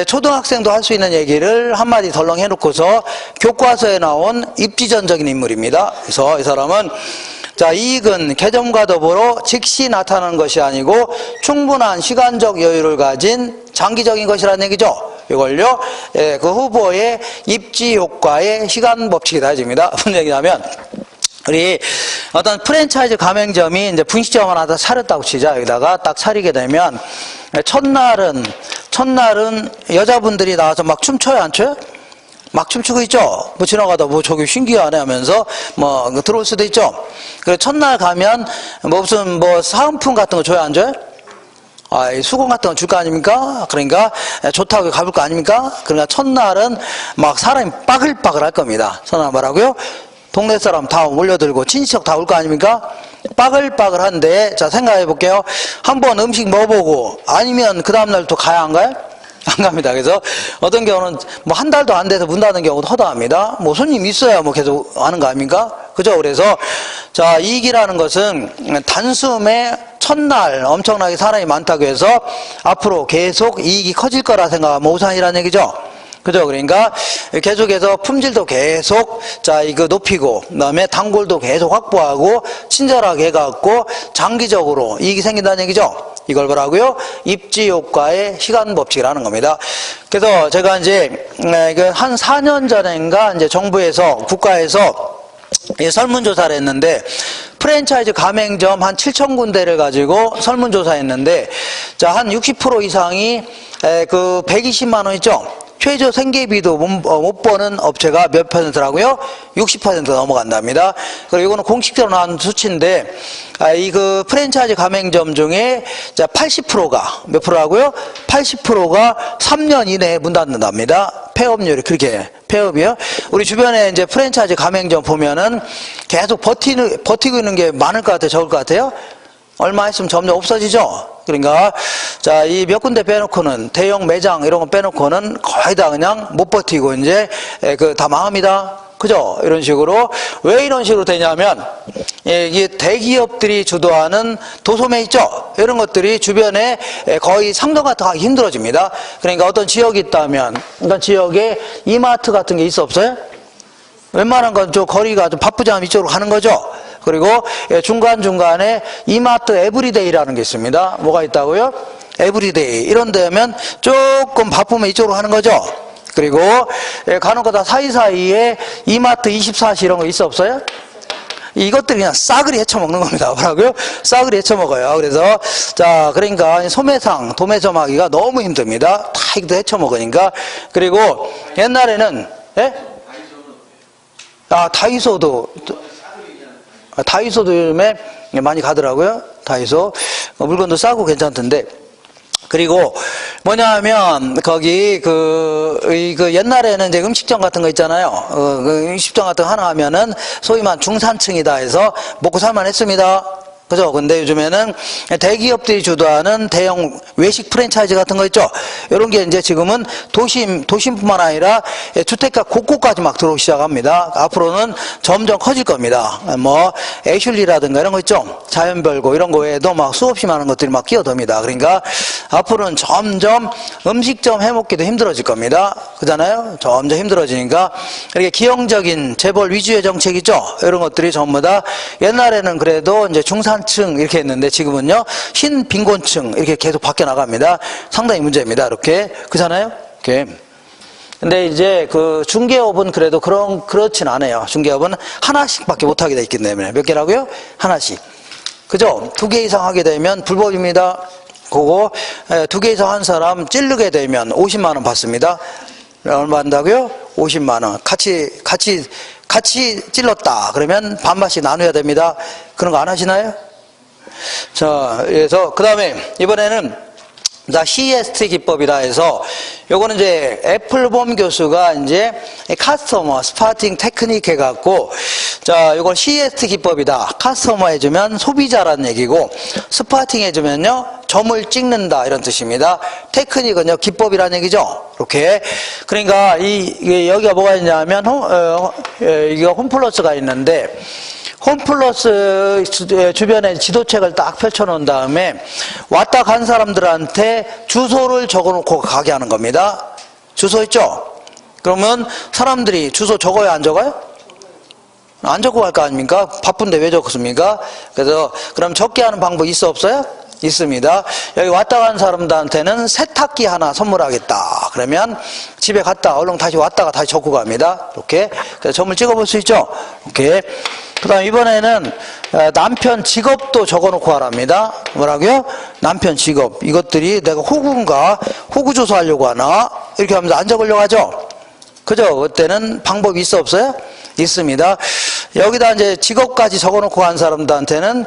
초등학생도 할 수 있는 얘기를 한마디 덜렁 해놓고서 교과서에 나온 입지전적인 인물입니다. 그래서 이 사람은 자, 이익은 개점과 더불어 즉시 나타나는 것이 아니고 충분한 시간적 여유를 가진 장기적인 것이라는 얘기죠. 이걸요, 그 후보의 입지 효과의 시간 법칙이다 해집니다. 무슨 얘기냐면, 우리 어떤 프랜차이즈 가맹점이 이제 분식점 하나 다 차렸다고 치자. 여기다가 딱 차리게 되면, 첫날은 여자분들이 나와서 막 춤춰요, 안 춰요? 막 춤추고 있죠? 뭐 지나가다 뭐 저기 신기하네 하면서 뭐 들어올 수도 있죠? 그리고 첫날 가면 뭐 무슨 뭐 사은품 같은 거 줘야 안 줘요? 아, 수건 같은 거 줄 거 아닙니까? 그러니까 좋다고 가볼 거 아닙니까? 그러니까 첫날은 막 사람이 빠글빠글 할 겁니다. 첫날 뭐라고요? 동네 사람 다 몰려들고 친척 다 올 거 아닙니까? 빠글빠글한데, 자, 생각해 볼게요. 한번 음식 먹어보고 아니면 그 다음날 또 가야 안 가요? 안 갑니다. 그래서 어떤 경우는 뭐 한 달도 안 돼서 문 닫는 경우도 허다합니다. 뭐 손님 있어야 뭐 계속 하는 거 아닙니까? 그죠? 그래서 자, 이익이라는 것은 단숨에 첫날 엄청나게 사람이 많다고 해서 앞으로 계속 이익이 커질 거라 생각하면 오산이라는 얘기죠. 그죠? 그러니까 계속해서 품질도 계속 자 이거 높이고 그다음에 단골도 계속 확보하고 친절하게 해갖고 장기적으로 이익이 생긴다는 얘기죠. 이걸 뭐라고요? 입지 효과의 시간 법칙이라는 겁니다. 그래서 제가 이제 한 4년 전인가 이제 정부에서 국가에서 설문조사를 했는데 프랜차이즈 가맹점 한 7,000군데를 가지고 설문조사했는데 자 한 60% 이상이 그 120만 원 있죠? 최저 생계비도 못 버는 업체가 몇 %라고요? 60% 넘어간답니다. 그리고 이거는 공식적으로 나온 수치인데, 이 그 프랜차이즈 가맹점 중에 자 80%가 몇 프로라고요? 80%가 3년 이내에 문 닫는답니다. 폐업률이 그렇게 폐업이요. 우리 주변에 이제 프랜차이즈 가맹점 보면은 계속 버티고 있는 게 많을 것 같아요? 적을 것 같아요? 얼마 있으면 점점 없어지죠? 그러니까, 자, 이 몇 군데 빼놓고는, 대형 매장 이런 거 빼놓고는 거의 다 그냥 못 버티고 이제, 다 망합니다. 그죠? 이런 식으로. 왜 이런 식으로 되냐면, 이게 대기업들이 주도하는 도소매 있죠? 이런 것들이 주변에 거의 상도 같은 거 하기 힘들어집니다. 그러니까 어떤 지역이 있다면, 그러니까 지역에 이마트 같은 게 있어 없어요? 웬만한 건 좀 거리가 좀 바쁘지 않으면 이쪽으로 가는 거죠? 그리고 중간중간에 이마트 에브리데이라는 게 있습니다. 뭐가 있다고요? 에브리데이. 이런 데면 조금 바쁘면 이쪽으로 가는 거죠. 그리고 간혹 다 사이사이에 이마트 24시 이런 거 있어 없어요? 이것들이 그냥 싸그리 헤쳐먹는 겁니다. 뭐라고요? 싸그리 헤쳐먹어요. 그래서 자 그러니까 소매상 도매점 하기가 너무 힘듭니다. 다 이것도 헤쳐먹으니까. 그리고 옛날에는 다이소도 요즘에 많이 가더라고요. 다이소. 물건도 싸고 괜찮던데. 그리고 뭐냐 하면, 거기, 옛날에는 이제 음식점 같은 거 있잖아요. 음식점 같은 거 하나 하면은 소위 말 중산층이다 해서 먹고 살만 했습니다. 그죠? 근데 요즘에는 대기업들이 주도하는 대형 외식 프랜차이즈 같은 거 있죠? 이런 게 이제 지금은 도심뿐만 아니라 주택가 곳곳까지 막 들어오기 시작합니다. 앞으로는 점점 커질 겁니다. 뭐, 애슐리라든가 이런 거 있죠? 자연별고 이런 거 외에도 막 수없이 많은 것들이 막 끼어듭니다. 그러니까 앞으로는 점점 음식점 해먹기도 힘들어질 겁니다. 그잖아요? 점점 힘들어지니까 이렇게 기형적인 재벌 위주의 정책이죠? 이런 것들이 전부 다 옛날에는 그래도 이제 중산층 이렇게 했는데 지금은요 신빈곤층 이렇게 계속 바뀌어 나갑니다. 상당히 문제입니다. 이렇게 그잖아요. 이렇게. 근데 이제 그 중개업은 그래도 그렇진 않아요. 중개업은 하나씩밖에 못 하게 돼 있기 때문에 몇 개라고요? 하나씩. 그죠? 2개 이상 하게 되면 불법입니다. 그거 2개 이상 한 사람 찌르게 되면 50만 원 받습니다. 얼마 한다고요? 50만 원. 같이 찔렀다. 그러면 반반씩 나눠야 됩니다. 그런 거 안 하시나요? 자, 그래서, 그 다음에, 이번에는, CST 기법이라 해서, 요거는 이제, 애플봄 교수가 이제, 카스터머, 스파팅 테크닉 해갖고, 자, 요걸 CST 기법이다. 카스터머 해주면 소비자라는 얘기고, 스파팅 해주면요, 점을 찍는다. 이런 뜻입니다. 테크닉은요, 기법이라는 얘기죠. 이렇게. 그러니까, 여기가 뭐가 있냐면, 이거 홈플러스가 있는데, 홈플러스 주변에 지도책을 딱 펼쳐놓은 다음에 왔다 간 사람들한테 주소를 적어놓고 가게 하는 겁니다. 주소 있죠? 그러면 사람들이 주소 적어요, 안 적어요? 안 적고 갈 거 아닙니까? 바쁜데 왜 적습니까? 그래서 그럼 적게 하는 방법 있어 없어요? 있습니다. 여기 왔다 간 사람들한테는 세탁기 하나 선물하겠다. 그러면 집에 갔다 얼른 다시 왔다가 다시 적고 갑니다. 이렇게. 그래서 점을 찍어볼 수 있죠? 이렇게. 그 다음 이번에는 남편 직업도 적어놓고 하랍니다. 뭐라고요? 남편 직업. 이것들이 내가 호구인가? 호구 조사하려고 하나? 이렇게 하면서 안 적으려고 하죠? 그죠? 그때는 방법이 있어 없어요? 있습니다. 여기다 이제 직업까지 적어놓고 간 사람들한테는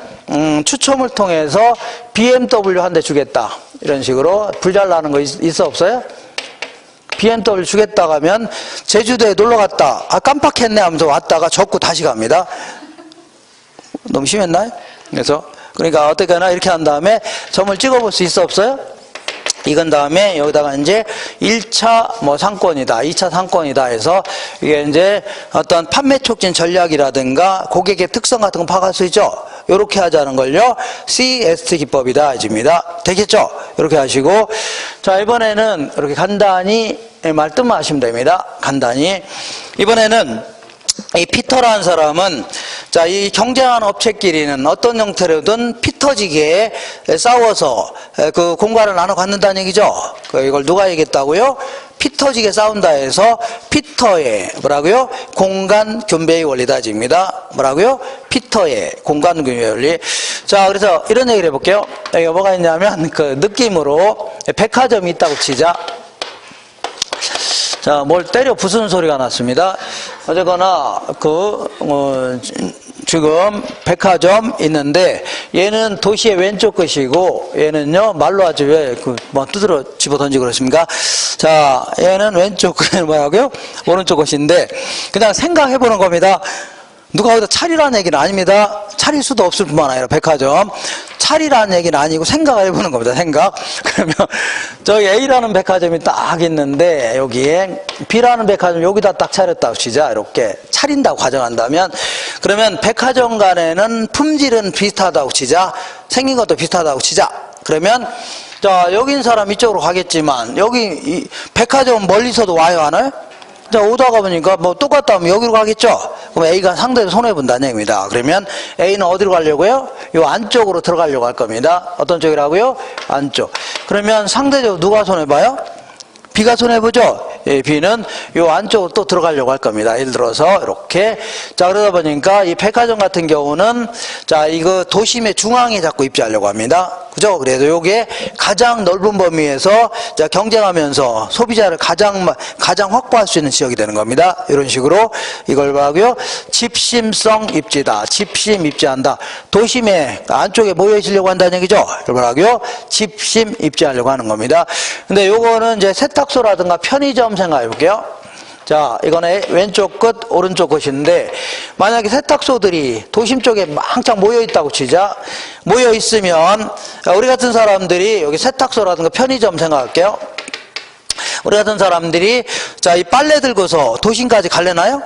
추첨을 통해서 BMW 한 대 주겠다. 이런 식으로 불잘 나는 거 있어 없어요? BMW 주겠다 하면 제주도에 놀러 갔다. 아 깜빡했네 하면서 왔다가 적고 다시 갑니다. 너무 심했나요? 그래서 그러니까 어떻게나 이렇게 한 다음에 점을 찍어볼 수 있어 없어요? 이건 다음에 여기다가 이제 1차 뭐 상권이다, 2차 상권이다 해서 이게 이제 어떤 판매 촉진 전략이라든가 고객의 특성 같은 거 파악할 수 있죠? 요렇게 하자는 걸요. CST 기법이다. 해줍니다. 되겠죠? 이렇게 하시고. 자, 이번에는 이렇게 간단히 말뜻만 하시면 됩니다. 간단히. 이번에는 이 피터라는 사람은 자, 이 경쟁하는 업체끼리는 어떤 형태로든 피 터지게 싸워서 그 공간을 나눠 갖는다는 얘기죠. 이걸 누가 얘기했다고요? 피 터지게 싸운다 해서 피터의 뭐라고요? 공간 분배의 원리다 집니다. 뭐라고요? 피터의 공간 분배의 원리. 자, 그래서 이런 얘기를 해볼게요. 여기가 뭐가 있냐면 그 느낌으로 백화점이 있다고 치자. 자, 뭘 때려 부수는 소리가 났습니다. 어쨌거나 지금 백화점 있는데 얘는 도시의 왼쪽 것이고 얘는요 말로 하지 왜 뭐 두드러 집어 던지고 그러십니까? 자, 얘는 왼쪽 것이 뭐라고요? 오른쪽 것인데 그냥 생각해 보는 겁니다. 누가 어디다 차리라는 얘기는 아닙니다. 차릴 수도 없을 뿐만 아니라 백화점 차리라는 얘기는 아니고 생각을 해보는 겁니다. 생각. 그러면 저기 A라는 백화점이 딱 있는데 여기에 B라는 백화점 여기다 딱 차렸다고 치자. 이렇게 차린다고 가정한다면 그러면 백화점 간에는 품질은 비슷하다고 치자. 생긴 것도 비슷하다고 치자. 그러면 자, 여기 있는 사람 이쪽으로 가겠지만 여기 이 백화점 멀리서도 와요 안 와요? 자, 오다가 보니까 뭐 똑같다 하면 여기로 가겠죠? 그럼 A가 상대로 손해본다는 얘기입니다. 그러면 A는 어디로 가려고요? 요 안쪽으로 들어가려고 할 겁니다. 어떤 쪽이라고요? 안쪽. 그러면 상대적으로 누가 손해봐요? B가 손해보죠? 예, B는 요 안쪽으로 또 들어가려고 할 겁니다. 예를 들어서 이렇게. 자, 그러다 보니까 이 백화점 같은 경우는 자, 이거 도심의 중앙에 자꾸 입지하려고 합니다. 그죠? 그래서 요게 가장 넓은 범위에서 자, 경쟁하면서 소비자를 가장 확보할 수 있는 지역이 되는 겁니다. 이런 식으로 이걸 뭐라고요? 집심성 입지다. 집심 입지한다. 도심의 안쪽에 모여 있으려고 한다는 얘기죠? 이걸 뭐라고요? 집심 입지하려고 하는 겁니다. 근데 요거는 이제 세탁소라든가 편의점 생각해 볼게요. 자, 이거는 왼쪽 끝, 오른쪽 끝인데 만약에 세탁소들이 도심 쪽에 망창 모여있다고 치자. 모여있으면 우리 같은 사람들이 여기 세탁소라든가 편의점 생각할게요. 우리 같은 사람들이 자, 이 빨래 들고서 도심까지 갈래나요?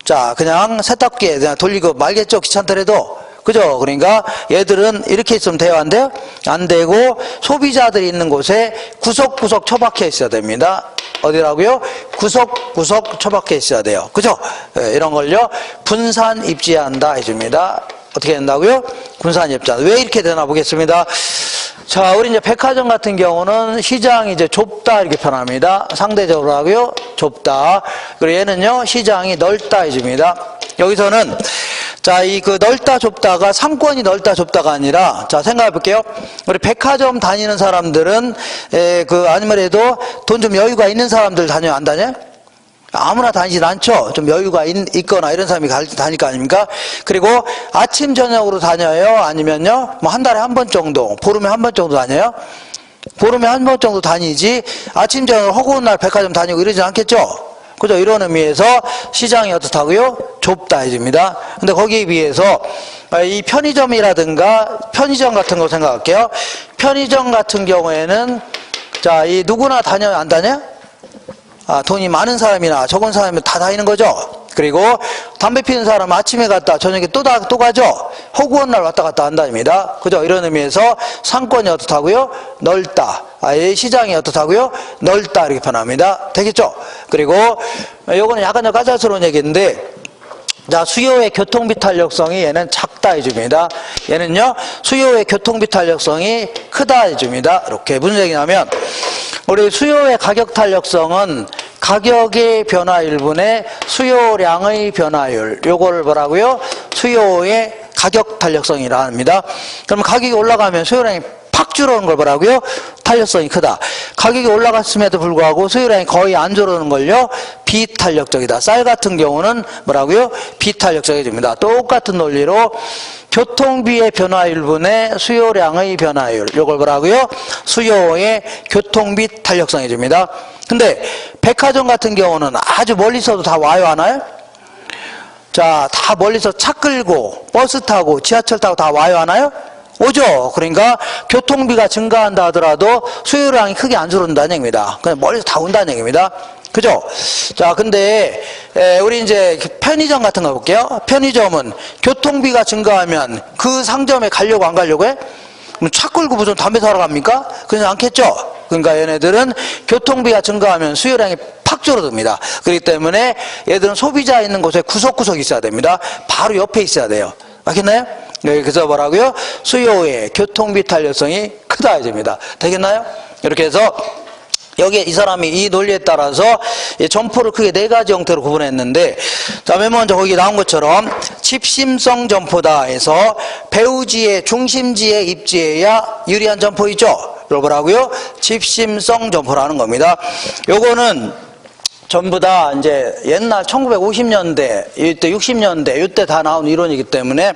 자, 그냥 세탁기에 그냥 돌리고 말겠죠? 귀찮더라도. 그죠? 그러니까 얘들은 이렇게 있으면 돼요? 안 돼요? 안 되고 소비자들이 있는 곳에 구석구석 처박혀 있어야 됩니다. 어디라고요? 구석구석 처박혀 있어야 돼요. 그죠? 네, 이런 걸요 분산 입지한다 해줍니다. 어떻게 된다고요? 분산 입지한다. 왜 이렇게 되나 보겠습니다. 자, 우리 이제 백화점 같은 경우는 시장이 이제 좁다 이렇게 표현합니다. 상대적으로 하고요 좁다. 그리고 얘는요 시장이 넓다 해줍니다. 여기서는 자, 이 그 넓다 좁다가 상권이 넓다 좁다가 아니라 자, 생각해 볼게요. 우리 백화점 다니는 사람들은 아무래도 돈 좀 여유가 있는 사람들 다녀요, 안 다녀요? 아무나 다니진 않죠. 좀 여유가 있거나 이런 사람이 다닐 거 아닙니까? 그리고 아침 저녁으로 다녀요? 아니면요 뭐 한 달에 한 번 정도, 보름에 한 번 정도 다녀요? 보름에 한 번 정도 다니지 아침 저녁 허구한 날 백화점 다니고 이러진 않겠죠? 그죠? 이런 의미에서 시장이 어떻다고요? 좁다 해줍니다. 근데 거기에 비해서 이 편의점이라든가 편의점 같은 거 생각할게요. 편의점 같은 경우에는 자, 이 누구나 다녀요? 안 다녀요? 아, 돈이 많은 사람이나 적은 사람이 다 다니는 거죠. 그리고 담배 피는 사람은 아침에 갔다 저녁에 또 가죠. 허구한 날 왔다 갔다 한다입니다. 그죠? 이런 의미에서 상권이 어떻다고요? 넓다. 이 시장이 어떻다고요? 넓다 이렇게 표현합니다. 되겠죠? 그리고 요거는 약간 좀 까탈스러운 얘기인데 자, 수요의 교통비 탄력성이 얘는 작다 해줍니다. 얘는요, 수요의 교통비 탄력성이 크다 해줍니다. 이렇게 무슨 얘기냐면, 우리 수요의 가격 탄력성은 가격의 변화율분의 수요량의 변화율, 요거를 뭐라고요? 수요의 가격 탄력성이라 합니다. 그럼 가격이 올라가면 수요량이 팍 줄어오는 걸 뭐라고요? 탄력성이 크다. 가격이 올라갔음에도 불구하고 수요량이 거의 안 줄어오는 걸요? 비탄력적이다. 쌀 같은 경우는 뭐라고요? 비탄력적이집니다. 똑같은 논리로 교통비의 변화율분의 수요량의 변화율, 요걸 뭐라고요? 수요의 교통비 탄력성이집니다. 근데 백화점 같은 경우는 아주 멀리서도 다 와요, 하나요? 자, 다 멀리서 차 끌고 버스 타고 지하철 타고 다 와요, 하나요? 오죠. 그러니까 교통비가 증가한다 하더라도 수요량이 크게 안 줄어든다는 얘기입니다. 그냥 멀리서 다 온다는 얘기입니다. 그죠? 자, 근데 우리 이제 편의점 같은 거 볼게요. 편의점은 교통비가 증가하면 그 상점에 가려고 안 가려고 해? 차 끌고 무슨 담배 사러 갑니까? 그러지 않겠죠? 그러니까 얘네들은 교통비가 증가하면 수요량이 팍 줄어듭니다. 그렇기 때문에 얘들은 소비자 있는 곳에 구석구석 있어야 됩니다. 바로 옆에 있어야 돼요. 알겠나요? 그래서 뭐라고요? 수요의 교통비 탄력성이 크다 해줍니다. 되겠나요? 이렇게 해서 여기에 이 사람이 이 논리에 따라서 점포를 크게 네 가지 형태로 구분했는데, 자, 맨 먼저 거기 나온 것처럼 집심성 점포다 해서 배우지의 중심지에 입지해야 유리한 점포 있죠? 이걸 뭐라고요? 집심성 점포라는 겁니다. 요거는 전부 다 이제 옛날 1950년대, 이때 60년대, 이때 다 나온 이론이기 때문에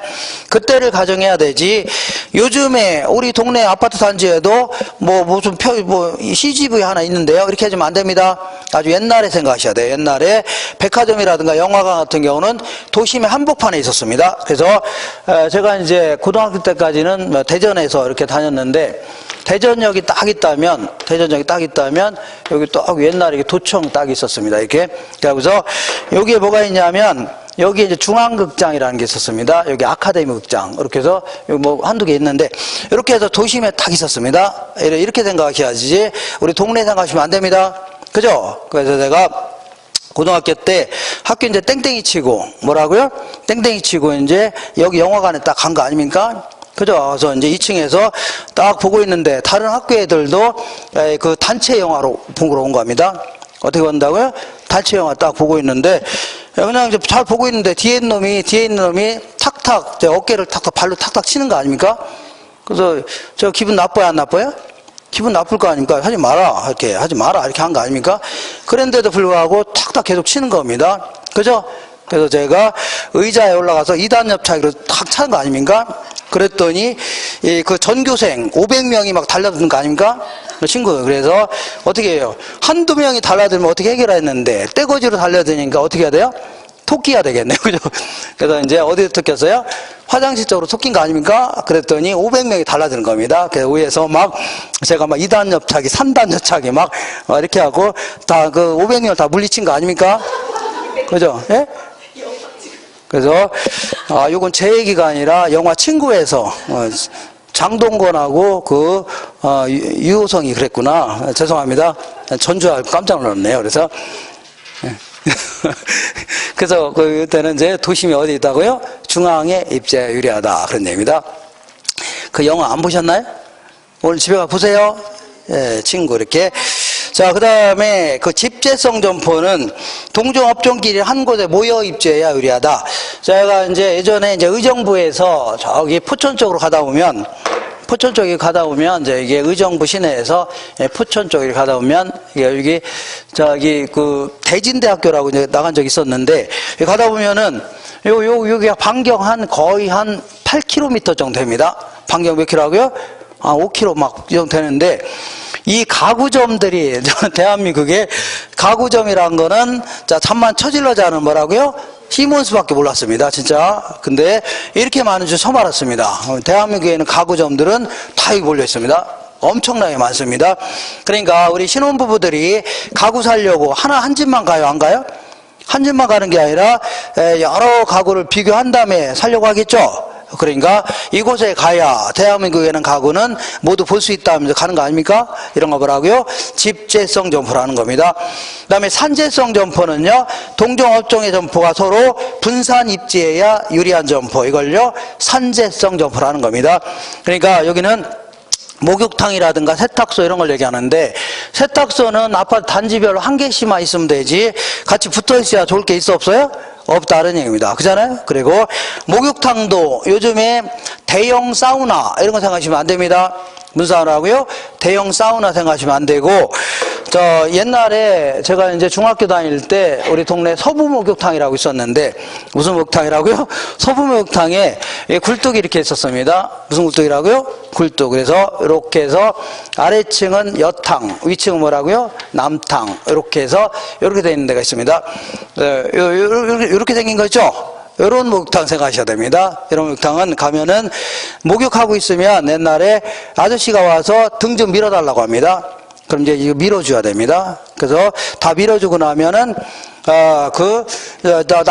그때를 가정해야 되지, 요즘에 우리 동네 아파트 단지에도 무슨 CGV 하나 있는데요. 이렇게 하시면 안 됩니다. 아주 옛날에 생각하셔야 돼요. 옛날에 백화점이라든가 영화관 같은 경우는 도심의 한복판에 있었습니다. 그래서 제가 이제 고등학교 때까지는 대전에서 이렇게 다녔는데, 대전역이 딱 있다면 여기 또 옛날에 도청 딱 있었습니다. 이렇게. 그래서 여기에 뭐가 있냐면, 여기 이제 중앙극장이라는 게 있었습니다. 여기 아카데미 극장. 이렇게 해서 여기 한두 개 있는데, 이렇게 해서 도심에 딱 있었습니다. 이렇게 생각하셔야지, 우리 동네 생각하시면 안 됩니다. 그죠? 그래서 제가 고등학교 때 학교 이제 땡땡이 치고, 뭐라고요? 땡땡이 치고 이제 여기 영화관에 딱 간 거 아닙니까? 그죠? 그래서 이제 2층에서 딱 보고 있는데, 다른 학교 애들도 그 단체 영화로 보러 온 겁니다. 어떻게 본다고요? 단체 영화 딱 보고 있는데, 그냥 이제 잘 보고 있는데, 뒤에 있는 놈이 탁탁, 어깨를 탁탁, 발로 탁탁 치는 거 아닙니까? 그래서 저 기분 나빠요, 안 나빠요? 기분 나쁠 거 아닙니까? 하지 마라, 이렇게 한 거 아닙니까? 그런데도 불구하고 탁탁 계속 치는 겁니다. 그죠? 그래서 제가 의자에 올라가서 2단 옆차기로 탁 차는 거 아닙니까? 그랬더니 그 전교생 500명이 막 달라드는 거 아닙니까? 그 친구. 그래서 어떻게 해요? 한두 명이 달라들면 어떻게 해결했는데, 떼거지로 달려드니까 어떻게 해야 돼요? 토끼가 되겠네요. 그죠? 그래서 이제 어디에 토꼈어요? 화장실 쪽으로 토낀 거 아닙니까? 그랬더니 500명이 달라드는 겁니다. 그래서 위에서 제가 2단 옆차기, 3단 옆차기 이렇게 하고 다 그 500명을 다 물리친 거 아닙니까? 그죠? 예? 그래서 요건 제 얘기가 아니라 영화 친구에서 장동건하고 유호성이 그랬구나. 죄송합니다. 전주알 깜짝 놀랐네요. 그래서 그래서 그때는 이제 도심이 어디 있다고요? 중앙에 입지에 유리하다, 그런 얘기입니다. 그 영화 안 보셨나요? 오늘 집에 가 보세요. 예, 친구 이렇게. 자, 그 다음에 그 집재성 점포는 동종업종끼리 한 곳에 모여 입지해야 유리하다. 제가 이제 예전에 이제 의정부에서 저기 포천 쪽으로 가다 보면 이제 이게 의정부 시내에서 포천 쪽으로 가다 보면 여기 저기 그 대진대학교라고 이제 나간 적이 있었는데, 가다 보면은 여기 반경 거의 한 8km 정도 됩니다. 반경 몇 킬로라고요? 5km 막 이 정도 되는데, 이 가구점들이, 대한민국의 가구점이라는 거는, 자, 잠만 처질러 자는 뭐라고요? 시몬스밖에 몰랐습니다, 진짜. 근데 이렇게 많은 줄 처음 알았습니다. 대한민국에 있는 가구점들은 다 여기 몰려 있습니다. 엄청나게 많습니다. 그러니까 우리 신혼부부들이 가구 사려고 한 집만 가요, 안 가요? 한 집만 가는 게 아니라 여러 가구를 비교한 다음에 사려고 하겠죠? 그러니까 이곳에 가야 대한민국에는 가구는 모두 볼 수 있다 하면서 가는 거 아닙니까? 이런 거 뭐라고요? 집재성 점포라는 겁니다. 그 다음에 산재성 점포는요, 동종업종의 점포가 서로 분산 입지해야 유리한 점포, 이걸요 산재성 점포라는 겁니다. 그러니까 여기는 목욕탕이라든가 세탁소 이런 걸 얘기하는데, 세탁소는 아파트 단지별로 한 개씩만 있으면 되지 같이 붙어 있어야 좋을 게 있어 없어요? 없다는 얘기입니다. 그잖아요? 그리고 목욕탕도 요즘에 대형 사우나 이런 거 생각하시면 안 됩니다. 무슨 사우나라고요? 대형 사우나 생각하시면 안 되고, 옛날에 제가 이제 중학교 다닐 때 우리 동네 서부 목욕탕이라고 있었는데, 무슨 목욕탕이라고요? 서부 목욕탕에 굴뚝이 이렇게 있었습니다. 무슨 굴뚝이라고요? 굴뚝. 그래서 이렇게 해서 아래층은 여탕, 위층은 뭐라고요? 남탕. 이렇게 해서 이렇게 되어 있는 데가 있습니다. 이렇게 생긴 거 있죠? 이런 목욕탕 생각하셔야 됩니다. 이런 목욕탕은 가면은 목욕하고 있으면 옛날에 아저씨가 와서 등 좀 밀어달라고 합니다. 그럼 이제 이거 밀어줘야 됩니다. 그래서 다 밀어주고 나면은 나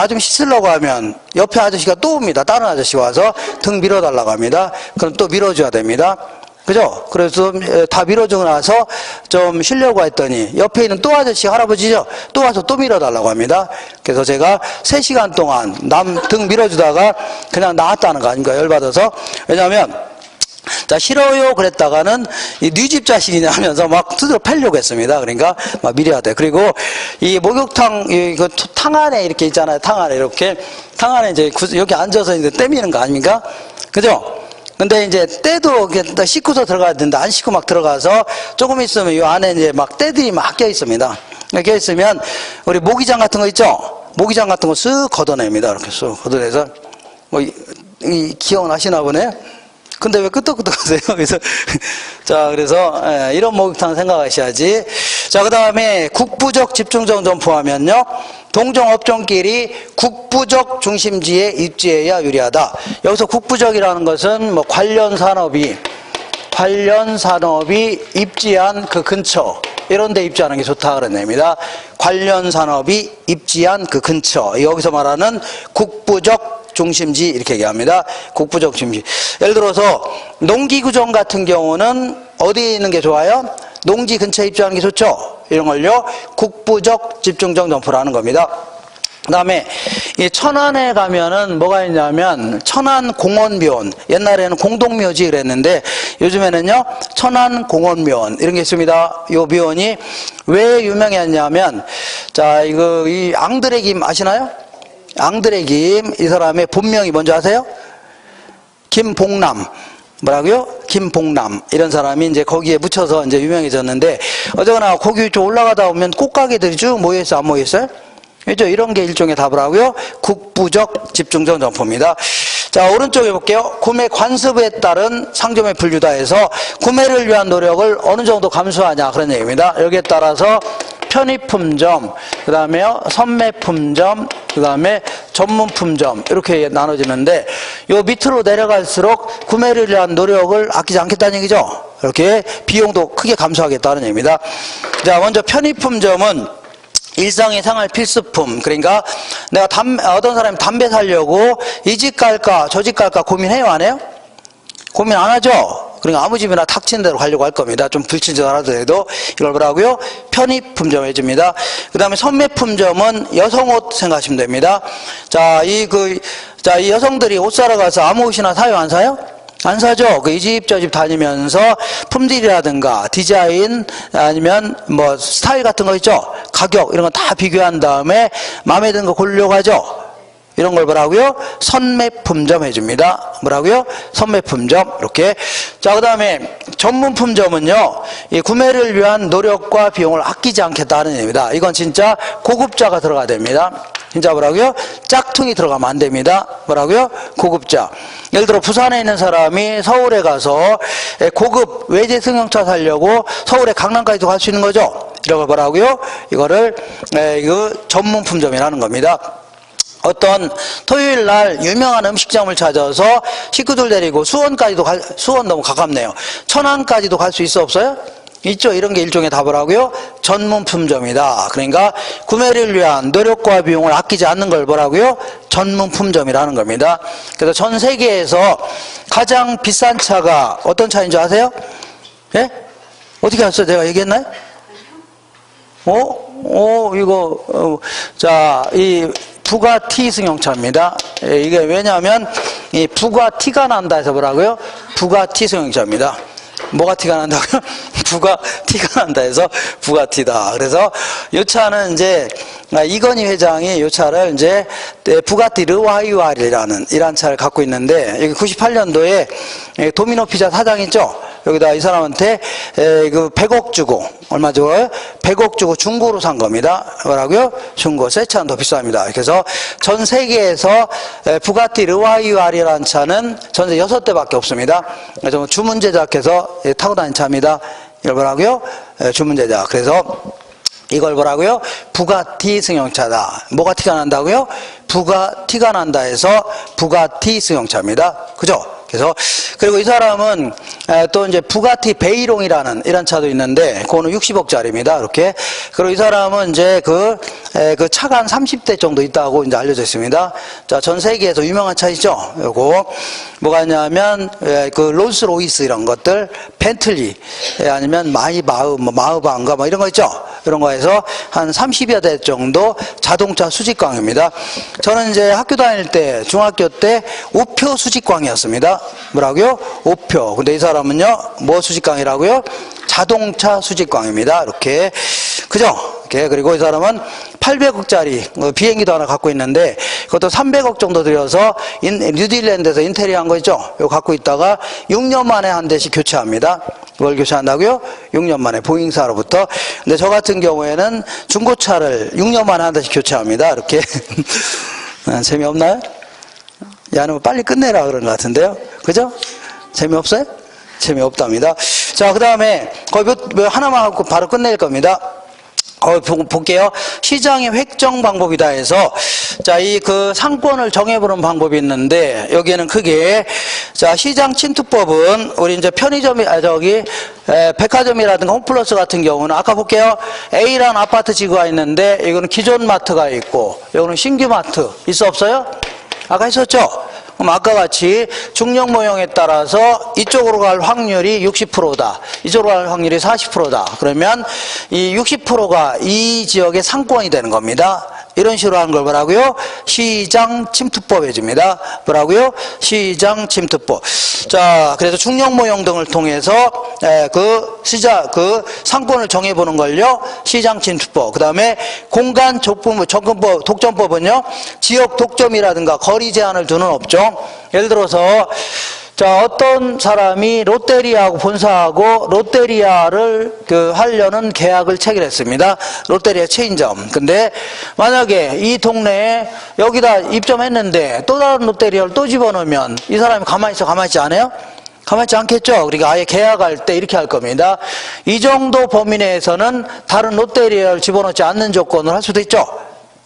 좀 씻으려고 하면 옆에 아저씨가 또 옵니다. 다른 아저씨 와서 등 밀어달라고 합니다. 그럼 또 밀어줘야 됩니다. 그죠? 그래서 다 밀어주고 나서 좀 쉬려고 했더니 옆에 있는 또 아저씨, 할아버지죠? 또 와서 또 밀어달라고 합니다. 그래서 제가 3시간 동안 남 등 밀어주다가 그냥 나왔다는 거 아닙니까? 열받아서. 왜냐하면 자, 싫어요 그랬다가는 네 집 자신이냐 하면서 막 스스로 패려고 했습니다. 그러니까 막 밀어야 돼. 그리고 이 목욕탕 탕 안에 이렇게 있잖아요. 탕 안에 이렇게 탕 안에 이제 여기 앉아서 이제 떼미는 거 아닙니까? 그죠? 근데 이제 때도 씻고서 들어가야 되는데 안 씻고 막 들어가서 조금 있으면 이 안에 이제 막 때들이 막 껴 있습니다. 껴 있으면 우리 모기장 같은 거 있죠? 모기장 같은 거 쓱 걷어냅니다. 이렇게 쓱 걷어내서 기억나시나 보네. 근데 왜 끄떡끄떡하세요? 그래서 그래서 이런 목욕탕 생각하셔야지. 자, 그 다음에 국부적 집중적 점포하면요, 동종업종끼리 국부적 중심지에 입지해야 유리하다. 여기서 국부적이라는 것은 뭐 관련 산업이 입지한 그 근처, 이런 데 입지하는 게 좋다 그런 의미입니다. 관련 산업이 입지한 그 근처, 여기서 말하는 국부적 중심지 이렇게 얘기합니다. 국부적 중심지. 예를 들어서 농기구점 같은 경우는 어디에 있는 게 좋아요? 농지 근처에 입지하는 게 좋죠. 이런 걸요 국부적 집중적 점포라는 겁니다. 그 다음에 이 천안에 가면은 뭐가 있냐면 천안공원묘원, 옛날에는 공동묘지 그랬는데 요즘에는요 천안공원묘원 이런 게 있습니다. 이 묘원이 왜 유명했냐면, 자, 이 앙드레 김 아시나요? 앙드레 김, 이 사람의 본명이 뭔지 아세요? 김봉남. 뭐라고요? 김봉남. 이런 사람이 이제 거기에 묻혀서 이제 유명해졌는데, 어쨌거나 거기 좀 올라가다 보면 꽃가게들이 쭉 모여있어, 안 모여있어요? 그죠? 이런 게 일종의 답이라고요. 국부적 집중적 점포입니다. 자, 오른쪽에 볼게요. 구매 관습에 따른 상점의 분류다에서 구매를 위한 노력을 어느 정도 감수하냐 그런 얘기입니다. 여기에 따라서 편의품점, 그 다음에요 선매품점, 그 다음에 전문품점 이렇게 나눠지는데, 요 밑으로 내려갈수록 구매를 위한 노력을 아끼지 않겠다는 얘기죠. 이렇게 비용도 크게 감소하겠다는 얘기입니다. 자, 먼저 편의품점은 일상의 생활 필수품. 그러니까 내가 어떤 사람이 담배 사려고 이 집 갈까 저 집 갈까 고민해요, 안 해요? 고민 안 하죠? 그러니까 아무 집이나 닥친 대로 가려고 할 겁니다. 좀 불친절하더라도 해도 이걸 뭐라고요? 편의품점 해줍니다. 그 다음에 선매품점은 여성옷 생각하시면 됩니다. 자, 이 여성들이 옷 사러 가서 아무 옷이나 사요, 안 사요? 안 사죠. 이 집 저 집 다니면서 품질이라든가 디자인 아니면 뭐 스타일 같은 거 있죠. 가격 이런 거 다 비교한 다음에 마음에 드는 거 고르려고 하죠. 이런 걸 뭐라고요? 선매품점 해줍니다. 뭐라고요? 선매품점. 이렇게. 자, 그 다음에 전문품점은요, 이 구매를 위한 노력과 비용을 아끼지 않겠다는 얘기입니다. 이건 진짜 고급자가 들어가야 됩니다. 진짜 뭐라고요? 짝퉁이 들어가면 안 됩니다. 뭐라고요? 고급자. 예를 들어 부산에 있는 사람이 서울에 가서 고급 외제 승용차 사려고 서울에 강남까지도 갈 수 있는 거죠. 이런 걸 뭐라고요? 이거를 이거 전문품점이라는 겁니다. 어떤 토요일 날 유명한 음식점을 찾아서 식구들 데리고 수원까지도 수원 너무 가깝네요. 천안까지도 갈 수 있어 없어요? 있죠. 이런 게 일종의 답을 하고요. 전문품점이다. 그러니까 구매를 위한 노력과 비용을 아끼지 않는 걸 뭐라고요? 전문 품점이라는 겁니다. 그래서 전 세계에서 가장 비싼 차가 어떤 차인 줄 아세요? 예? 어떻게 알았어요? 내가 얘기했나요? 자, 이 부가티 승용차입니다. 예, 이게 왜냐하면 이 부가티가 난다 해서 뭐라고요? 부가티 승용차입니다. 뭐가 티가 난다고요? 부가티가 난다 해서 부가티다. 그래서 이 차는 이제 이건희 회장이 이 차를 이제 부가티 르와이와르라는 이런 차를 갖고 있는데, 여기 98년도에 도미노 피자 사장 있죠? 여기다 이 사람한테 그 100억 주고, 얼마 주고요? 100억 주고 중고로 산 겁니다. 뭐라고요? 중고. 새 차는 더 비쌉니다. 그래서 전 세계에서 부가티 르와이와르라는 차는 전세 6대밖에 없습니다. 그래서 주문 제작해서 타고 다니는 차입니다. 이걸 뭐라고요? 주문 제작. 그래서 이걸 뭐라고요? 부가티 승용차다. 뭐가 티가 난다고요? 부가티가 난다 해서 부가티 승용차입니다. 그죠? 그래서 그리고 이 사람은 또 이제 부가티 베이롱이라는 이런 차도 있는데 그거는 60억짜리입니다. 이렇게. 그리고 이 사람은 이제 그 차가 한 30대 정도 있다고 이제 알려져 있습니다. 자, 전 세계에서 유명한 차 있죠? 요거 뭐가 있냐면 그 롤스로이스 이런 것들, 벤틀리 아니면 마흐바인가 뭐 이런 거 있죠? 이런 거에서 한 30여 대 정도 자동차 수직광입니다. 저는 이제 학교 다닐 때 중학교 때 우표 수직광이었습니다. 뭐라고요? 우표. 근데 이 사람은요, 뭐 수직광이라고요? 자동차 수직광입니다. 이렇게. 그죠? 이렇게. 그리고 이 사람은 800억짜리 비행기도 하나 갖고 있는데, 그것도 300억 정도 들여서 뉴질랜드에서 인테리어 한 거 있죠? 이거 갖고 있다가 6년 만에 한 대씩 교체합니다. 뭘 교체한다고요? 6년 만에 보잉사로부터. 근데 저 같은 경우에는 중고차를 6년 만에 한 대씩 교체합니다. 이렇게. 재미없나요? 야, 너 빨리 끝내라 그런 것 같은데요. 그죠? 재미없어요? 재미없답니다. 자, 그 다음에 거의 하나만 하고 바로 끝낼 겁니다. 볼게요. 시장의 획정 방법이다 해서, 자, 그 상권을 정해보는 방법이 있는데, 여기에는 크게, 자, 시장 침투법은, 우리 이제 편의점이, 백화점이라든가 홈플러스 같은 경우는, 아까 볼게요. A라는 아파트 지구가 있는데, 이거는 기존 마트가 있고, 이거는 신규 마트. 있어, 없어요? 아까 있었죠? 그럼 아까 같이 중력 모형에 따라서 이쪽으로 갈 확률이 60%다. 이쪽으로 갈 확률이 40%다. 그러면 이 60%가 이 지역의 상권이 되는 겁니다. 이런 식으로 하는 걸 뭐라고요? 시장 침투법 해줍니다. 뭐라고요? 시장 침투법. 자, 그래서 중력 모형 등을 통해서 그 상권을 정해보는 걸요. 시장 침투법. 그 다음에 공간 접근법, 독점법은요. 지역 독점이라든가 거리 제한을 두는 업종. 예를 들어서 자, 어떤 사람이 롯데리아하고 본사하고 롯데리아를 하려는 계약을 체결했습니다. 롯데리아 체인점. 근데 만약에 이 동네에 여기다 입점했는데 또 다른 롯데리아를 또 집어넣으면 이 사람이 가만히 있지 않아요? 가만히 있지 않겠죠? 그러니까 아예 계약할 때 이렇게 할 겁니다. 이 정도 범위 내에서는 다른 롯데리아를 집어넣지 않는 조건을 할 수도 있죠.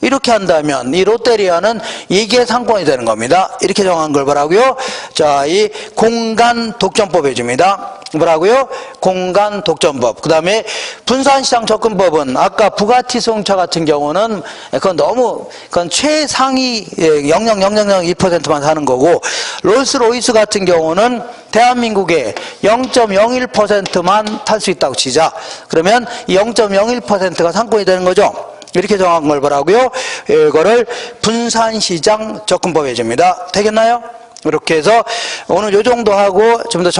이렇게 한다면 이 롯데리아는 이게 상권이 되는 겁니다. 이렇게 정한 걸 뭐라고요? 자, 이 공간 독점법 해줍니다. 뭐라고요? 공간 독점법. 그 다음에 분산시장 접근법은 아까 부가티 승용차 같은 경우는 그건 최상위 0.0001%만 사는 거고, 롤스로이스 같은 경우는 대한민국의 0.01%만 탈 수 있다고 치자. 그러면 이 0.01%가 상권이 되는 거죠. 이렇게 정한 걸 뭐라고요? 이거를 분산시장 접근법 해줍니다. 되겠나요? 이렇게 해서 오늘 요 정도 하고 좀 더